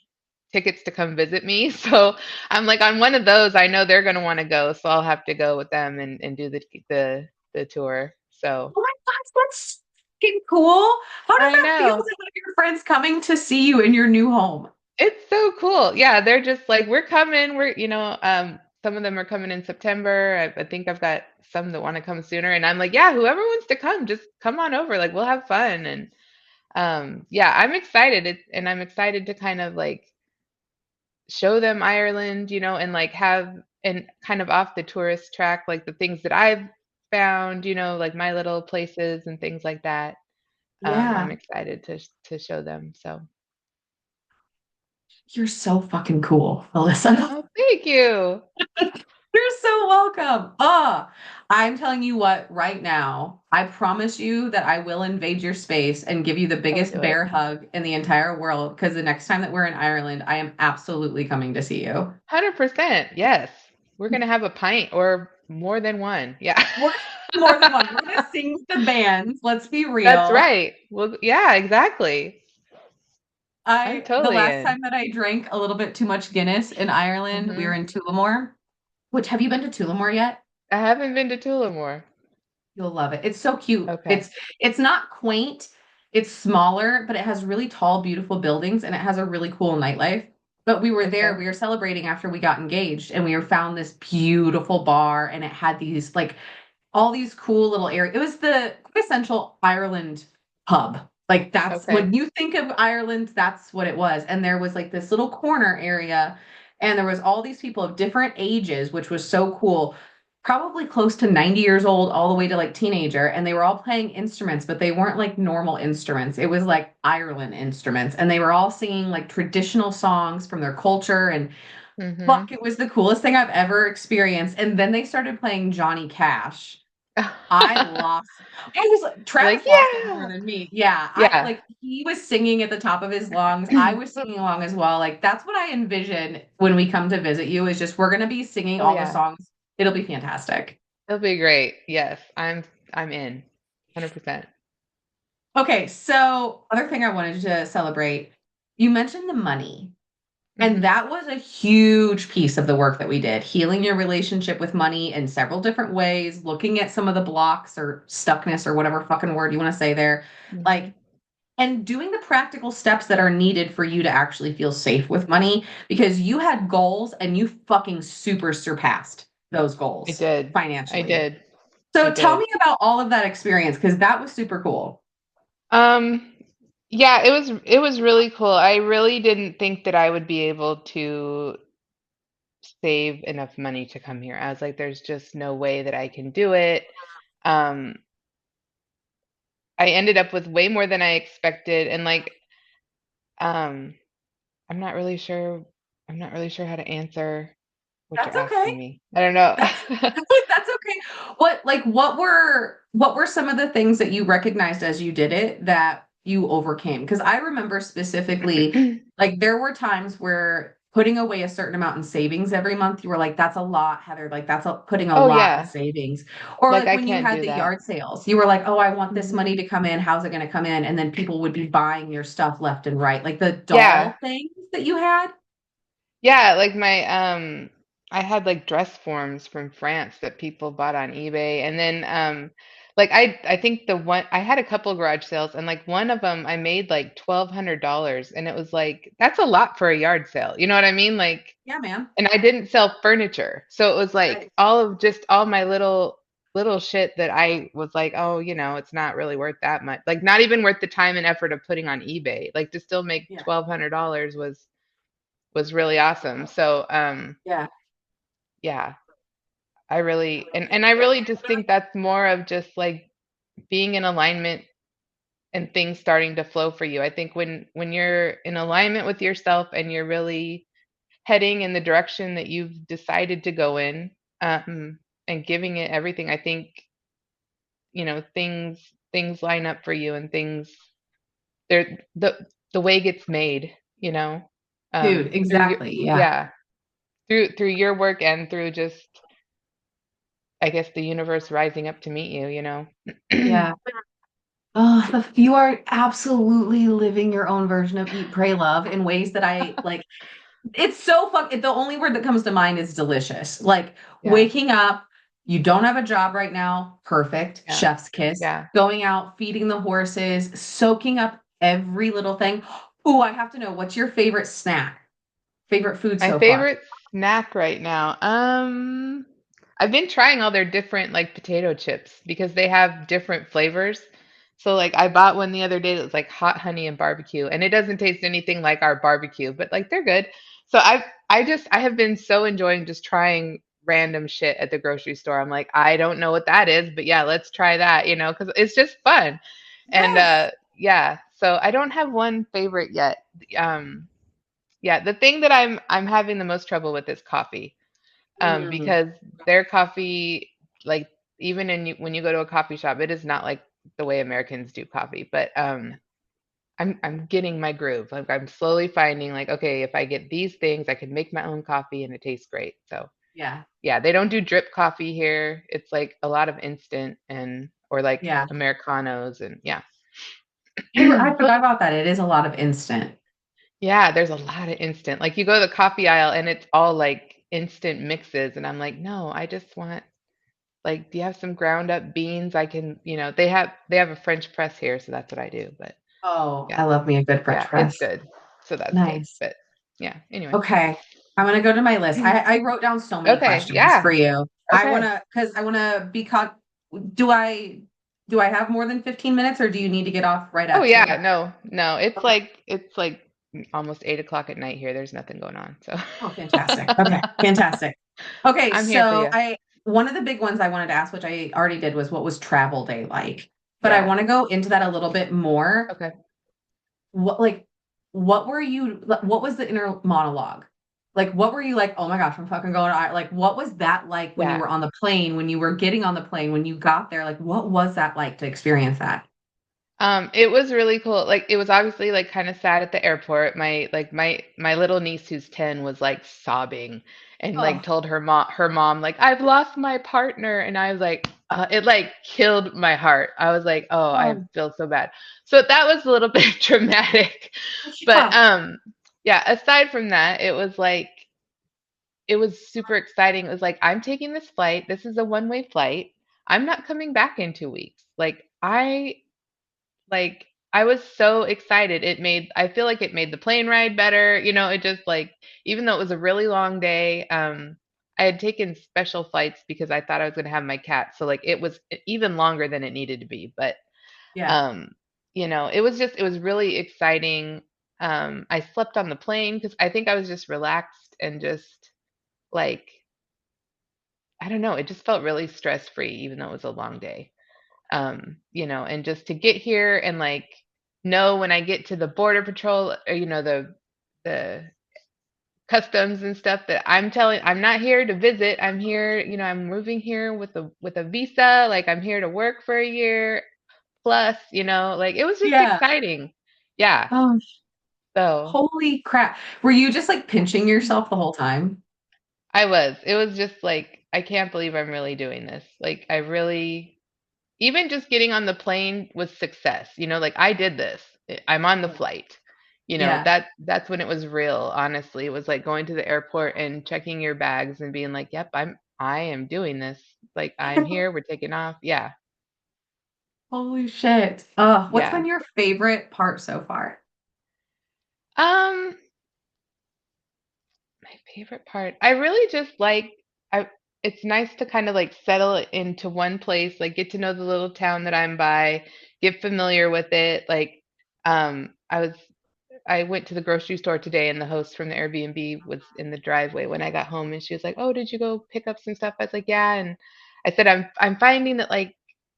tickets to come visit me. So I'm like on one of those, I know they're gonna want to go, so I'll have to go with them and do the tour. So Oh my gosh, that's fucking cool. How does I that feel know. to have your friends coming to see you in your new home? It's so cool. Yeah, they're just like, we're coming. Some of them are coming in September. I think I've got some that want to come sooner. And I'm like, yeah, whoever wants to come, just come on over. Like, we'll have fun. And yeah, I'm excited. And I'm excited to kind of like show them Ireland, and like have, and kind of off the tourist track, like the things that I've found, like my little places and things like that. I'm Yeah, excited to show them. So, you're so fucking cool, Alyssa. oh, thank you. You're so welcome. I'm telling you what, right now, I promise you that I will invade your space and give you the I'll biggest do it. bear hug in the entire world. Because the next time that we're in Ireland, I am absolutely coming to see you. 100%. Yes. We're going to have a pint or more than one. Yeah. We're more than one. We're gonna sing with the bands. Let's be That's real. right. Well, yeah, exactly. I'm The totally last in. time that I drank a little bit too much Guinness in Ireland, we were Hmm. in Tullamore. Which, have you been to Tullamore yet? I haven't been to Tullamore. You'll love it. It's so cute. Okay. It's not quaint. It's smaller, but it has really tall, beautiful buildings and it has a really cool nightlife. But we were there, Okay. we were celebrating after we got engaged, and we were found this beautiful bar, and it had these like all these cool little areas. It was the quintessential Ireland pub. Like that's Okay. when you think of Ireland, that's what it was. And there was like this little corner area, and there was all these people of different ages, which was so cool. Probably close to 90 years old, all the way to like teenager, and they were all playing instruments, but they weren't like normal instruments. It was like Ireland instruments, and they were all singing like traditional songs from their culture. And Hmm. fuck, it was the coolest thing I've ever experienced. And then they started playing Johnny Cash. I lost. I was like, You're Travis like, lost it more yeah. than me. Yeah, I Yeah. like he was singing at the top of his lungs. I was singing along as well. Like that's what I envision when we come to visit you is just we're gonna be singing Oh all the yeah. songs. It'll be fantastic. It'll be great. Yes. I'm in. 100%. Okay, so other thing I wanted to celebrate, you mentioned the money. And Hmm. that was a huge piece of the work that we did, healing your relationship with money in several different ways, looking at some of the blocks or stuckness or whatever fucking word you want to say there. Hmm. Like, and doing the practical steps that are needed for you to actually feel safe with money because you had goals and you fucking super surpassed those I goals did. I financially. did. I So tell did. me about all of that experience because that was super cool. Um, yeah, it was really cool. I really didn't think that I would be able to save enough money to come here. I was like, there's just no way that I can do it. Um, I ended up with way more than I expected, and like, um, I'm not really sure. I'm not really sure how to answer what you're That's okay. asking me. I don't know. That's that's okay. What were some of the things that you recognized as you did it that you overcame? Because I remember specifically, like there were times where putting away a certain amount in savings every month, you were like, "That's a lot, Heather. Like putting a Oh lot in yeah, savings." Or like like I when you can't had do the that. yard sales, you were like, "Oh, I want this money Hmm. to come in. How's it going to come in?" And then people would be buying your stuff left and right, like the Yeah, doll things that you had. yeah, like I had like dress forms from France that people bought on eBay, and then like I think the one I had a couple garage sales, and like one of them I made like $1,200, and it was like that's a lot for a yard sale. You know what I mean? Like, Yeah, man. and I didn't sell furniture, so it was like Right. all my little shit that I was like, oh, it's not really worth that much. Like, not even worth the time and effort of putting on eBay. Like, to still make Yeah. $1,200 was really awesome. So, Yeah. yeah, I really just think that's more of just like being in alignment and things starting to flow for you. I think when you're in alignment with yourself and you're really heading in the direction that you've decided to go in, and giving it everything, I think, things line up for you, and things there the way gets made, Dude, through your exactly. Yeah. yeah, through your work and through just, I guess, the universe rising up to meet you. Yeah. Oh, you are absolutely living your own version of eat, pray, love in ways that I like. It's so the only word that comes to mind is delicious. Like Yeah, waking up, you don't have a job right now. Perfect. yeah, Chef's kiss. yeah. Going out, feeding the horses, soaking up every little thing. Oh, I have to know what's your favorite snack? Favorite food My so far? favorite snack right now. I've been trying all their different like potato chips because they have different flavors. So like I bought one the other day that was like hot honey and barbecue, and it doesn't taste anything like our barbecue, but like they're good. So I have been so enjoying just trying random shit at the grocery store. I'm like, I don't know what that is, but yeah, let's try that, because it's just fun. And Yes. yeah, so I don't have one favorite yet. Um yeah, the thing that I'm having the most trouble with is coffee. Mm. Because their coffee, like even when you go to a coffee shop, it is not like the way Americans do coffee. But I'm getting my groove. Like I'm slowly finding like, okay, if I get these things, I can make my own coffee and it tastes great. So Yeah. yeah, they don't do drip coffee here. It's like a lot of instant and or like Yeah. Americanos and yeah. I forgot about that. It is a lot of instant. Yeah, there's a lot of instant. Like you go to the coffee aisle and it's all like instant mixes, and I'm like, no, I just want like, do you have some ground up beans? I can, they have a French press here, so that's what I do. But Oh, yeah, I love me a good French yeah, it's press. good. So that's good. Nice. But yeah, anyway. Okay. I'm gonna go to my list. I wrote down so many Okay, questions yeah, for you. I okay. wanna because I wanna be caught. Do I do I have more than 15 minutes or do you need to get off right Oh at yeah, 2? no, no, Okay. it's like almost 8 o'clock at night here. There's nothing going on. So Oh, fantastic. Okay, fantastic. Okay, I'm here for so you. I one of the big ones I wanted to ask, which I already did, was what was travel day like? But I Yeah. want to go into that a little bit more. Okay. What like what was the inner monologue? Like what were you like, oh my gosh, I'm fucking going like what was that like when you Yeah. were on the plane, when you were getting on the plane, when you got there? Like what was that like to experience that? It was really cool. Like it was obviously like kind of sad at the airport. My little niece who's 10 was like sobbing and like Oh, told her mom like I've lost my partner, and I was like it like killed my heart. I was like, "Oh, I oh, feel so bad." So that was a little bit dramatic. But yeah. yeah, aside from that, it was super exciting. It was like I'm taking this flight. This is a one-way flight. I'm not coming back in 2 weeks. Like I was so excited. I feel like it made the plane ride better. It just like even though it was a really long day, I had taken special flights because I thought I was going to have my cat. So like it was even longer than it needed to be, but Yeah. um it was really exciting. I slept on the plane cuz I think I was just relaxed and just like I don't know, it just felt really stress-free even though it was a long day. And just to get here and like know when I get to the border patrol or the customs and stuff that I'm not here to visit. I'm here, I'm moving here with a visa, like I'm here to work for a year plus, like it was just Yeah. exciting. Yeah. Oh, So holy crap. Were you just like pinching yourself the whole time? it was just like I can't believe I'm really doing this. Like I really even just getting on the plane was success. Like I did this. I'm on the flight. Yeah. That's when it was real, honestly. It was like going to the airport and checking your bags and being like, "Yep, I am doing this. Like I'm here, we're taking off." Yeah. Holy shit. Oh, what's Yeah. been your favorite part so far? Um my favorite part. I really just like I it's nice to kind of like settle into one place, like get to know the little town that I'm by, get familiar with it. Like I went to the grocery store today and the host from the Airbnb was in the driveway when I got home and she was like, "Oh, did you go pick up some stuff?" I was like, "Yeah." And I said, I'm finding that like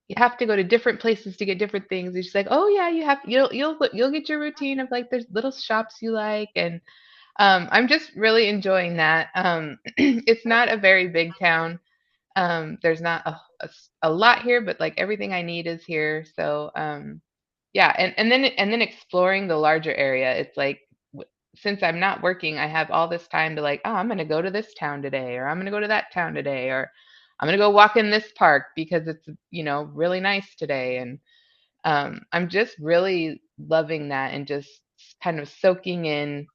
you have to go to different places to get different things." And she's like, "Oh yeah, you'll get your routine of like there's little shops you like." And I'm just really enjoying that. It's not a very big town. There's not a lot here, but like everything I need is here. So yeah, and then exploring the larger area. It's like since I'm not working, I have all this time to like, oh, I'm gonna go to this town today, or I'm gonna go to that town today, or I'm gonna go walk in this park because it's really nice today. And I'm just really loving that and just kind of soaking in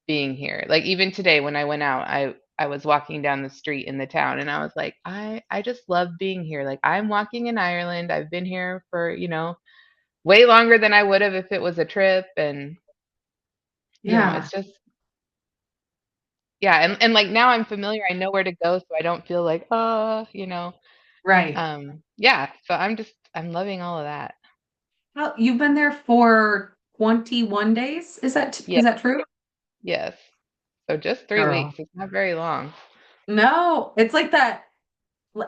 being here. Like even today when I went out, I was walking down the street in the town and I was like, I just love being here. Like I'm walking in Ireland. I've been here for, way longer than I would have if it was a trip. And, Yeah. it's just yeah, and like now I'm familiar. I know where to go so I don't feel like, Right. yeah, so I'm loving all of that. Well, you've been there for 21 days? Yeah, Is that true? yes. So just 3 weeks. Girl. It's not very long. No, it's like that.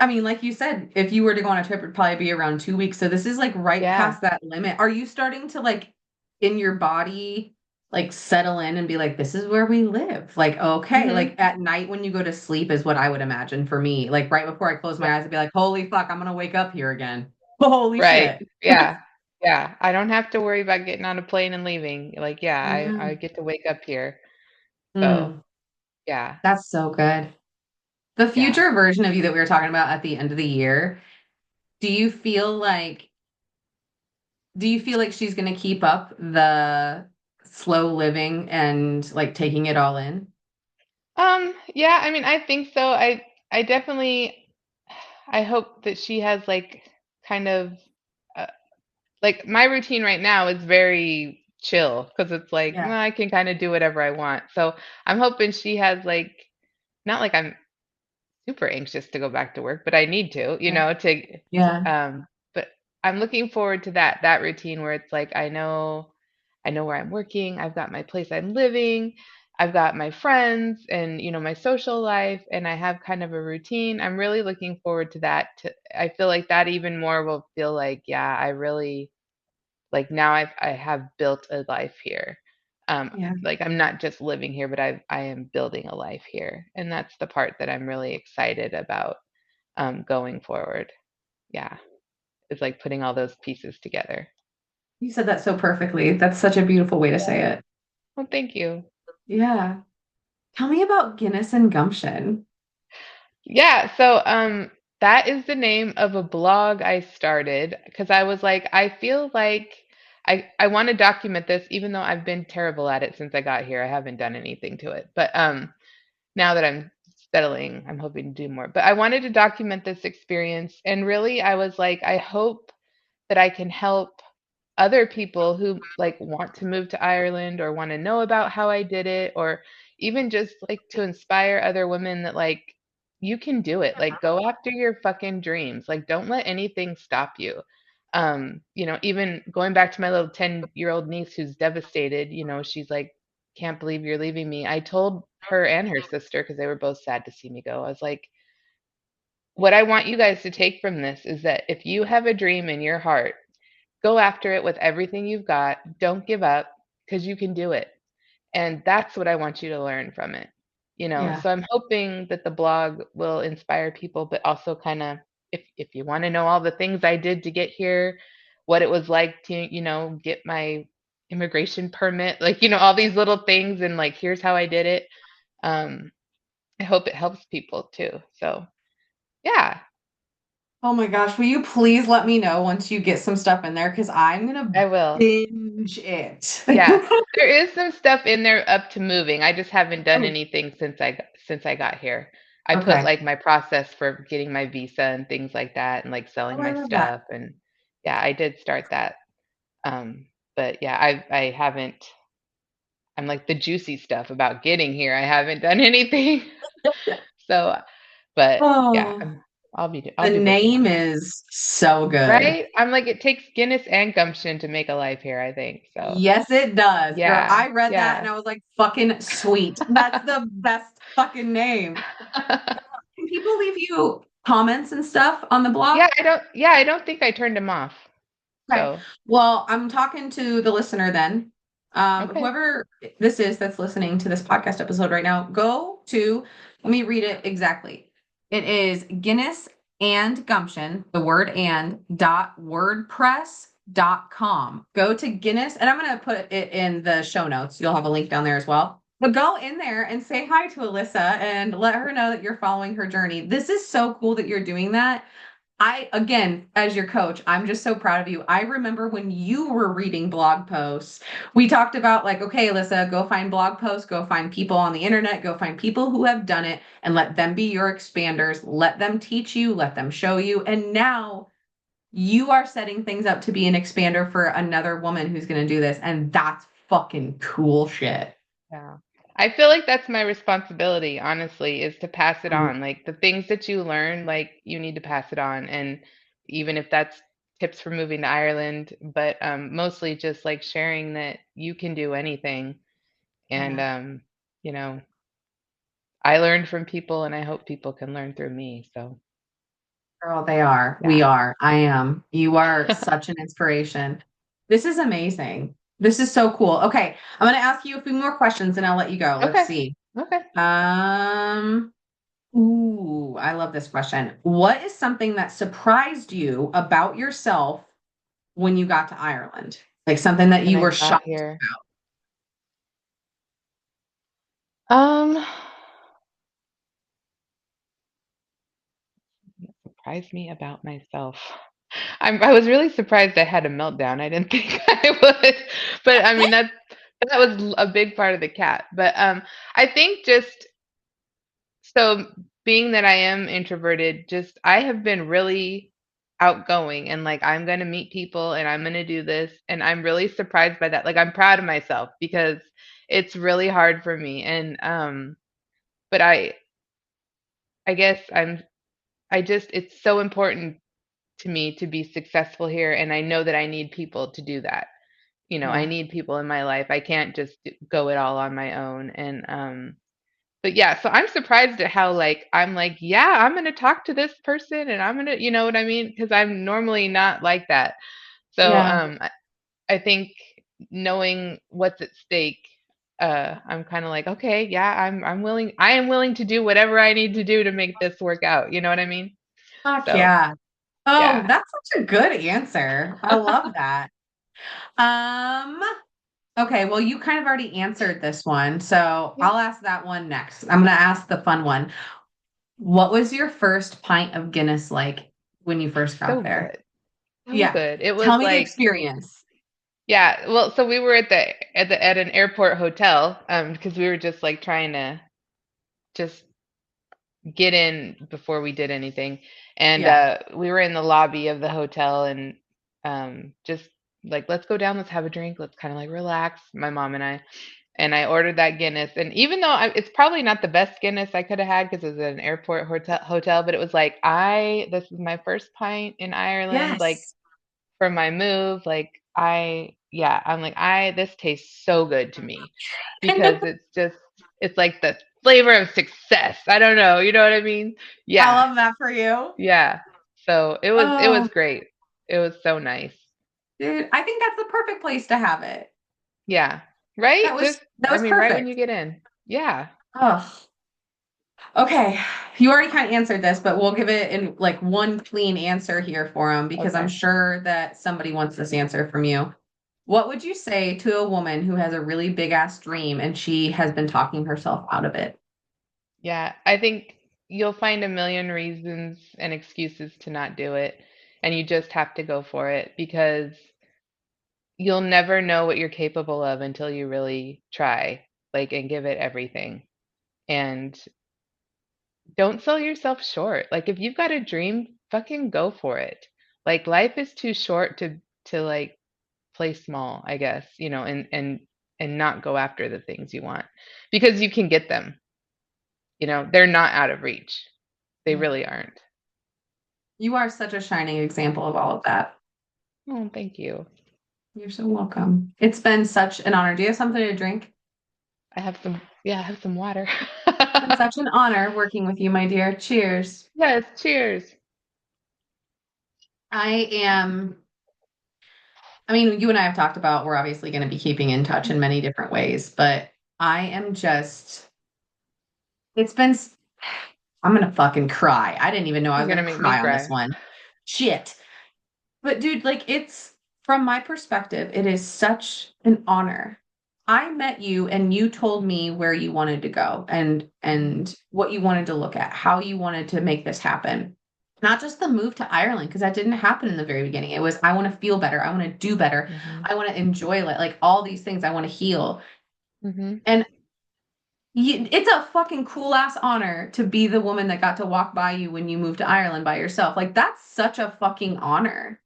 I mean, like you said, if you were to go on a trip, it'd probably be around 2 weeks. So this is like right Yeah. past that limit. Are you starting to like in your body, like settle in and be like, this is where we live? Like, okay, Mhm. like at night when you go to sleep is what I would imagine for me. Like right before I close Yeah. my eyes, I'd be like, holy fuck, I'm gonna wake up here again. Holy Right. shit. Yeah. Yeah. I don't have to worry about getting on a plane and leaving. Like, yeah, I Yeah. get to wake up here. So, Mm, yeah. that's so good. The Yeah. future version of you that we were talking about at the end of the year, do you feel like do you feel like she's going to keep up the slow living and like taking it all in? Yeah, I mean, I think so. I definitely, I hope that she has like kind of uh, like my routine right now is very chill because it's like, Yeah. well, I can kind of do whatever I want. So I'm hoping she has like, not like I'm super anxious to go back to work, but I need to, Yeah. Yeah. but I'm looking forward to that routine where it's like I know where I'm working, I've got my place I'm living, I've got my friends and my social life and I have kind of a routine. I'm really looking forward to that. I feel like that even more will feel like, yeah, I really like now I have built a life here. Yeah. Like I'm not just living here, but I am building a life here. And that's the part that I'm really excited about going forward. Yeah. It's like putting all those pieces together. You said that so perfectly. That's such a beautiful way to say it. Well, thank you. Yeah. Tell me about Guinness and Gumption. Yeah, so that is the name of a blog I started because I was like, I feel like I want to document this even though I've been terrible at it since I got here. I haven't done anything to it. But now that I'm settling, I'm hoping to do more. But I wanted to document this experience and really I was like, I hope that I can help other people who like want to move to Ireland or want to know about how I did it or even just like to inspire other women that like you can do it. Like go after your fucking dreams. Like don't let anything stop you. Even going back to my little 10-year-old niece who's devastated, she's like can't believe you're leaving me. I told her and her sister because they were both sad to see me go. I was like what I want you guys to take from this is that if you have a dream in your heart, go after it with everything you've got. Don't give up because you can do it. And that's what I want you to learn from it. Yeah. So I'm hoping that the blog will inspire people, but also kind of if you want to know all the things I did to get here, what it was like to, get my immigration permit, like, all these little things and like here's how I did it. Um, I hope it helps people too. So yeah, Oh my gosh, will you please let me know once you get some stuff in there? Because I'm gonna I will. binge it. Yeah, there is some stuff in there up to moving. I just haven't done Oh, anything since I got here. I put okay. like my process for getting my visa and things like that and like Oh, selling I my love that. stuff and yeah, I did start that. But yeah, I haven't I'm like the juicy stuff about getting here. I haven't done anything. So, but yeah, Oh, I'll the be working name on it. is so good. Right? I'm like it takes Guinness and gumption to make a life here, I think. So, Yes, it does. Girl, yeah. I read that and Yeah. I was like, fucking sweet. That's the best fucking name. Can people leave you comments and stuff on the blog? I don't think I turned him off. Okay. So, Well, I'm talking to the listener then. okay. Whoever this is that's listening to this podcast episode right now, go to, let me read it exactly. It is Guinness and Gumption, the word and dot wordpress.com. Go to Guinness, and I'm going to put it in the show notes. You'll have a link down there as well. But go in there and say hi to Alyssa and let her know that you're following her journey. This is so cool that you're doing that. Again, as your coach, I'm just so proud of you. I remember when you were reading blog posts, we talked about like, okay, Alyssa, go find blog posts, go find people on the internet, go find people who have done it and let them be your expanders. Let them teach you, let them show you. And now you are setting things up to be an expander for another woman who's going to do this. And that's fucking cool shit. Yeah. I feel like that's my responsibility, honestly, is to pass it Mm, on. Like the things that you learn, like you need to pass it on. And even if that's tips for moving to Ireland, but mostly just like sharing that you can do anything. And, yeah. you know, I learned from people and I hope people can learn through me. So, Girl, they are. We yeah. are. I am. You are such an inspiration. This is amazing. This is so cool. Okay, I'm going to ask you a few more questions and I'll let you go. Let's Okay. see. Okay. Um, I love this question. What is something that surprised you about yourself when you got to Ireland? Like something that When you I were got shocked here. Um, surprised me about myself. I was really surprised I had a meltdown. I didn't think I would, but I mean about. that's That was a big part of the cat. But I think just so being that I am introverted, just I have been really outgoing and like I'm going to meet people and I'm going to do this and I'm really surprised by that. Like I'm proud of myself because it's really hard for me and but I guess I just it's so important to me to be successful here and I know that I need people to do that. You know, I Yeah. need people in my life. I can't just go it all on my own and but yeah, so I'm surprised at how like I'm like, yeah, I'm gonna talk to this person and I'm gonna, you know what I mean? Because I'm normally not like that. So Yeah. I think knowing what's at stake, I'm kind of like, okay, yeah, I am willing to do whatever I need to do to make this work out. You know what I mean? Fuck So yeah. Oh, yeah. that's such a good answer. I love that. Um, okay, well, you kind of already answered this one, so Yeah. I'll ask that one next. I'm gonna ask the fun one. What was your first pint of Guinness like when you first got So there? good. So Yeah. good. It Tell was me the like, experience. yeah, well, so we were at an airport hotel, because we were just like trying to just get in before we did anything. And Yeah. we were in the lobby of the hotel and just like, let's go down, let's have a drink, let's kind of like relax, my mom and I. And I ordered that Guinness. And even though it's probably not the best Guinness I could have had because it was at an airport hotel, but it was like, this is my first pint in Ireland, like Yes. from my move. Like, I'm like, this tastes so good to me because it's like the flavor of success. I don't know. You know what I mean? I Yeah. love that for you. Yeah. So it was Oh, great. It was so nice. dude, I think that's the perfect place to have it. Yeah. Right? Just, That I was mean, right when perfect. you get in. Yeah. Oh, okay. You already kind of answered this, but we'll give it in like one clean answer here for him because I'm Okay. sure that somebody wants this answer from you. What would you say to a woman who has a really big ass dream and she has been talking herself out of it? Yeah. I think you'll find a million reasons and excuses to not do it. And you just have to go for it because you'll never know what you're capable of until you really try, like, and give it everything. And don't sell yourself short. Like, if you've got a dream, fucking go for it. Like, life is too short to like play small, I guess, you know, and not go after the things you want because you can get them. You know, they're not out of reach. They Yeah. really aren't. You are such a shining example of all of that. Oh, thank you. You're so welcome. It's been such an honor. Do you have something to drink? I have some water. It's been such an honor working with you, my dear. Cheers. Yes, cheers. I am, I mean, you and I have talked about we're obviously going to be keeping in touch in many different ways, but I am just, it's been, I'm going to fucking cry. I didn't even know I You're was going gonna to make me cry on this cry. one. Shit. But dude, like it's from my perspective, it is such an honor. I met you and you told me where you wanted to go Hmm. and what you wanted to look at, how you wanted to make this happen. Not just the move to Ireland, because that didn't happen in the very beginning. It was I want to feel better, I want to do better, Hmm. I want to enjoy it, like all these things, I want to heal. Hmm. And it's a fucking cool ass honor to be the woman that got to walk by you when you moved to Ireland by yourself. Like that's such a fucking honor.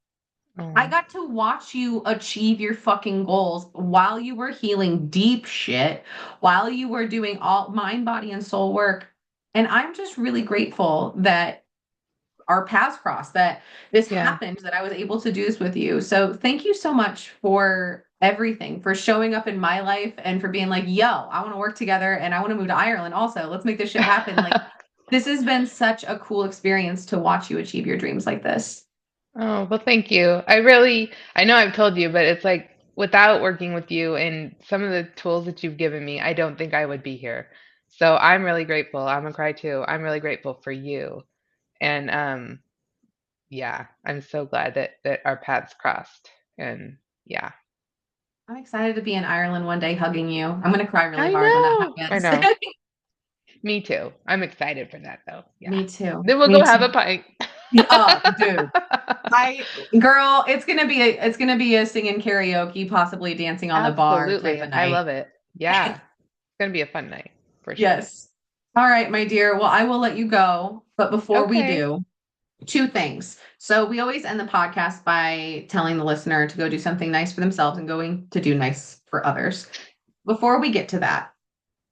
I Oh, got to watch you achieve your fucking goals while you were healing deep shit, while you were doing all mind, body, and soul work. And I'm just really grateful that our paths crossed, that this yeah. happened, that I was able to do this with you. So thank you so much for everything, for showing up in my life and for being like, yo, I want to work together and I want to move to Ireland also. Let's make this shit happen. Like, this has been such a cool experience to watch you achieve your dreams like this. Oh, well, thank you. I know I've told you, but it's like without working with you and some of the tools that you've given me, I don't think I would be here. So I'm really grateful. I'm gonna cry too. I'm really grateful for you. And yeah, I'm so glad that our paths crossed. And yeah. I'm excited to be in Ireland one day hugging you. I'm going to cry really I hard when that know. I happens. know. Me too. I'm excited for that though. Yeah. Me too. Then we'll Me go have a too. pint. Oh, dude. I girl, it's gonna be a singing karaoke, possibly dancing on the bar type Absolutely. of I night. love it. Yeah. It's gonna be a fun night for sure. Yes. All right, my dear. Well, I will let you go. But before we Okay. do, two things. So we always end the podcast by telling the listener to go do something nice for themselves and going to do nice for others. Before we get to that,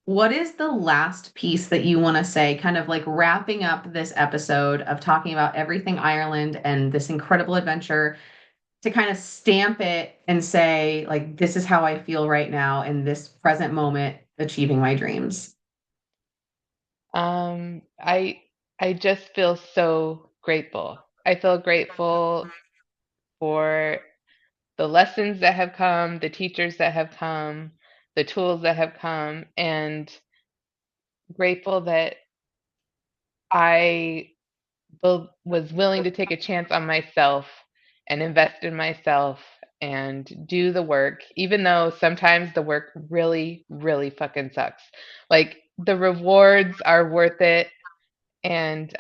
what is the last piece that you want to say, kind of like wrapping up this episode of talking about everything Ireland and this incredible adventure to kind of stamp it and say, like, this is how I feel right now in this present moment, achieving my dreams? Um, I I just feel so grateful. I feel grateful for the lessons that have come, the teachers that have come, the tools that have come, and grateful that I was willing to take a chance on myself and invest in myself and do the work, even though sometimes the work really, really fucking sucks. Like the rewards are worth it. And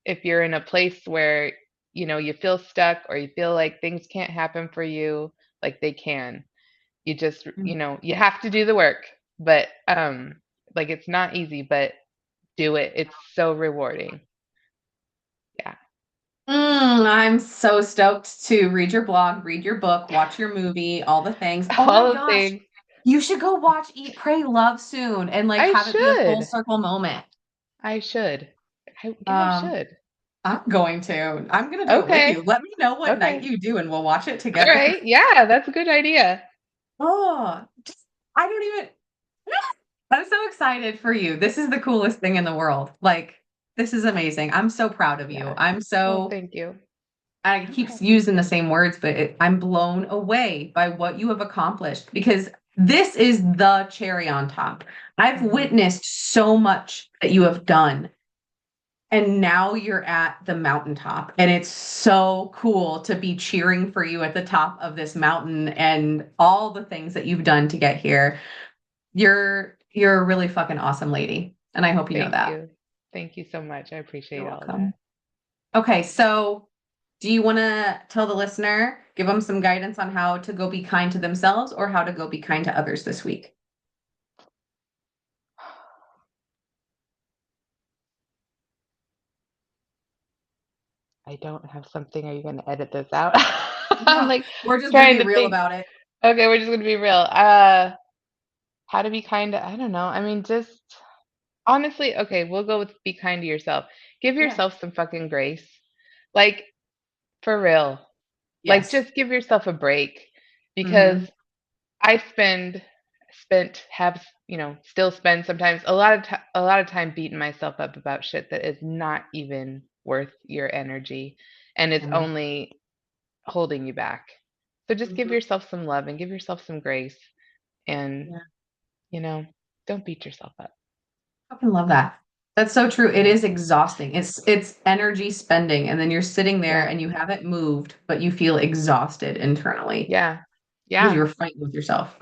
if you're in a place where, you feel stuck or you feel like things can't happen for you, like they can, you just, you have to do the work. But like it's not easy, but do it. It's so rewarding. Yeah. I'm so stoked to read your blog, read your book, watch your movie, all the things. Oh my All the gosh. things. You should go watch Eat, Pray, Love soon and like I have it be a full should. circle moment. I should. I Um, should. I'm going to. I'm going to do it with Okay. you. Let me know what night Okay. you do and we'll watch it All together. right. Yeah, that's a good idea. Oh, I don't even. I'm so excited for you. This is the coolest thing in the world. Like, this is amazing. I'm so proud of you. Yeah. I'm Well, so, thank you. I keep Okay. using the same words, but I'm blown away by what you have accomplished because this is the cherry on top. I've Hmm. witnessed so much that you have done. And now you're at the mountaintop. And it's so cool to be cheering for you at the top of this mountain and all the things that you've done to get here. You're a really fucking awesome lady, and I hope you know Thank that. you. Thank you so much. I You're appreciate all that. welcome. Okay, so do you want to tell the listener, give them some guidance on how to go be kind to themselves or how to go be kind to others this week? I don't have something. Are you going to edit this out? I'm No, like we're just gonna trying be to real think. about it. Okay, we're just going to be real. How to be kind to, I don't know. I mean, just honestly, okay, we'll go with be kind to yourself. Give Yeah. yourself some fucking grace. Like, for real. Like, Yes. just give yourself a break because Mm-hmm. I spent, have, still spend sometimes a lot of time beating myself up about shit that is not even worth your energy and it's Mm-hmm. only holding you back. So just give Mm-hmm. yourself some love and give yourself some grace and, Yeah. you know, don't beat yourself up. I fucking love that. That's so true. It Yeah. is exhausting. It's energy spending, and then you're sitting there Yeah. and you haven't moved, but you feel exhausted internally Yeah. because Yeah. you were fighting with yourself.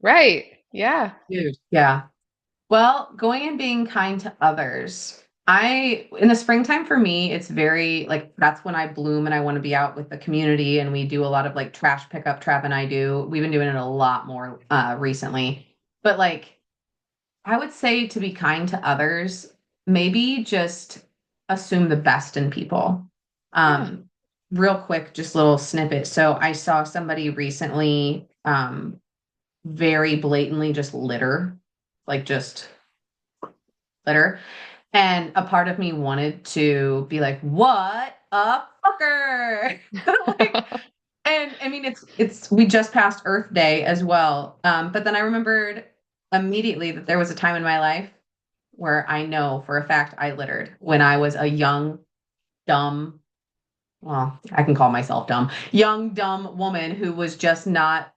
Right. Yeah. Dude. Yeah. Well, going and being kind to others. In the springtime for me, it's very like that's when I bloom and I want to be out with the community and we do a lot of like trash pickup. Trav and I do. We've been doing it a lot more recently. But like I would say to be kind to others, maybe just assume the best in people. Yeah. Um, Real quick, just little snippet. So I saw somebody recently very blatantly just litter, like just litter. And a part of me wanted to be like, what a fucker. Like, and I mean it's we just passed Earth Day as well. But then I remembered immediately that there was a time in my life where I know for a fact I littered when I was a young, dumb, well, I can call myself dumb, young, dumb woman who was just not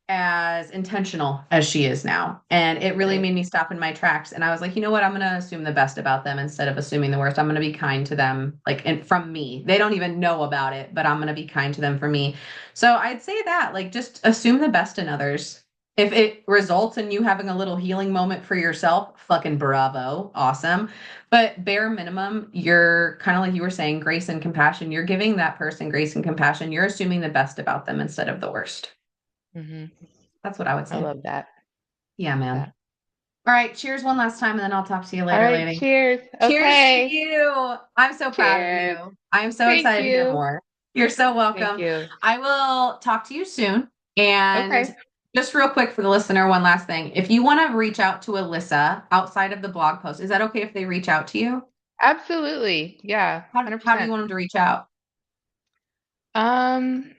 as intentional as she is now. And it really Right. made me stop in my tracks. And I was like, you know what? I'm going to assume the best about them instead of assuming the worst. I'm going to be kind to them, like, and from me. They don't even know about it, but I'm going to be kind to them for me. So I'd say that, like, just assume the best in others. If it results in you having a little healing moment for yourself, fucking bravo. Awesome. But bare minimum, you're kind of like you were saying, grace and compassion. You're giving that person grace and compassion. You're assuming the best about them instead of the worst. Hmm. That's what I would I say. love that. Yeah, Love man. that. All right. Cheers one last time, and then I'll talk to you All later, right, lady. cheers. Cheers to Okay. you. I'm so proud of Cheers. you. I'm so Thank excited to hear you. more. You're so Thank welcome. you. I will talk to you soon. And Okay. just real quick for the listener, one last thing. If you want to reach out to Alyssa outside of the blog post, is that okay if they reach out to you? Absolutely. Yeah, How do you 100%. want them to reach out? Um,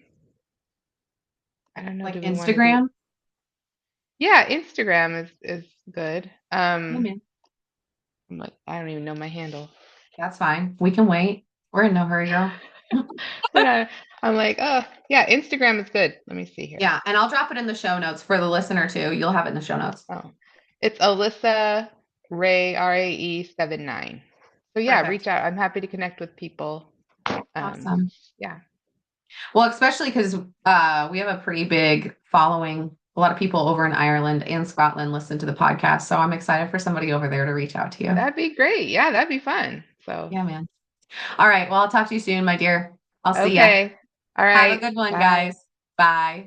I don't know. Like Do we want to do? Instagram? Yeah, Instagram is good. Yeah, man. I'm like, I don't even know my handle. That's fine. We can wait. We're in no hurry, girl. And I'm like, oh, yeah, Instagram is good. Let me see here. Yeah, and I'll drop it in the show notes for the listener too. You'll have it in the show notes. Oh, it's Alyssa Ray RAE 79. So yeah, Perfect. reach out. I'm happy to connect with people. Um, Awesome. yeah, Well, especially because we have a pretty big following. A lot of people over in Ireland and Scotland listen to the podcast. So I'm excited for somebody over there to reach out to you. that'd be great. Yeah, that'd be fun. So, Yeah, man. All right. Well, I'll talk to you soon, my dear. I'll see ya. okay. All Have a right. good one, Bye. guys. Bye.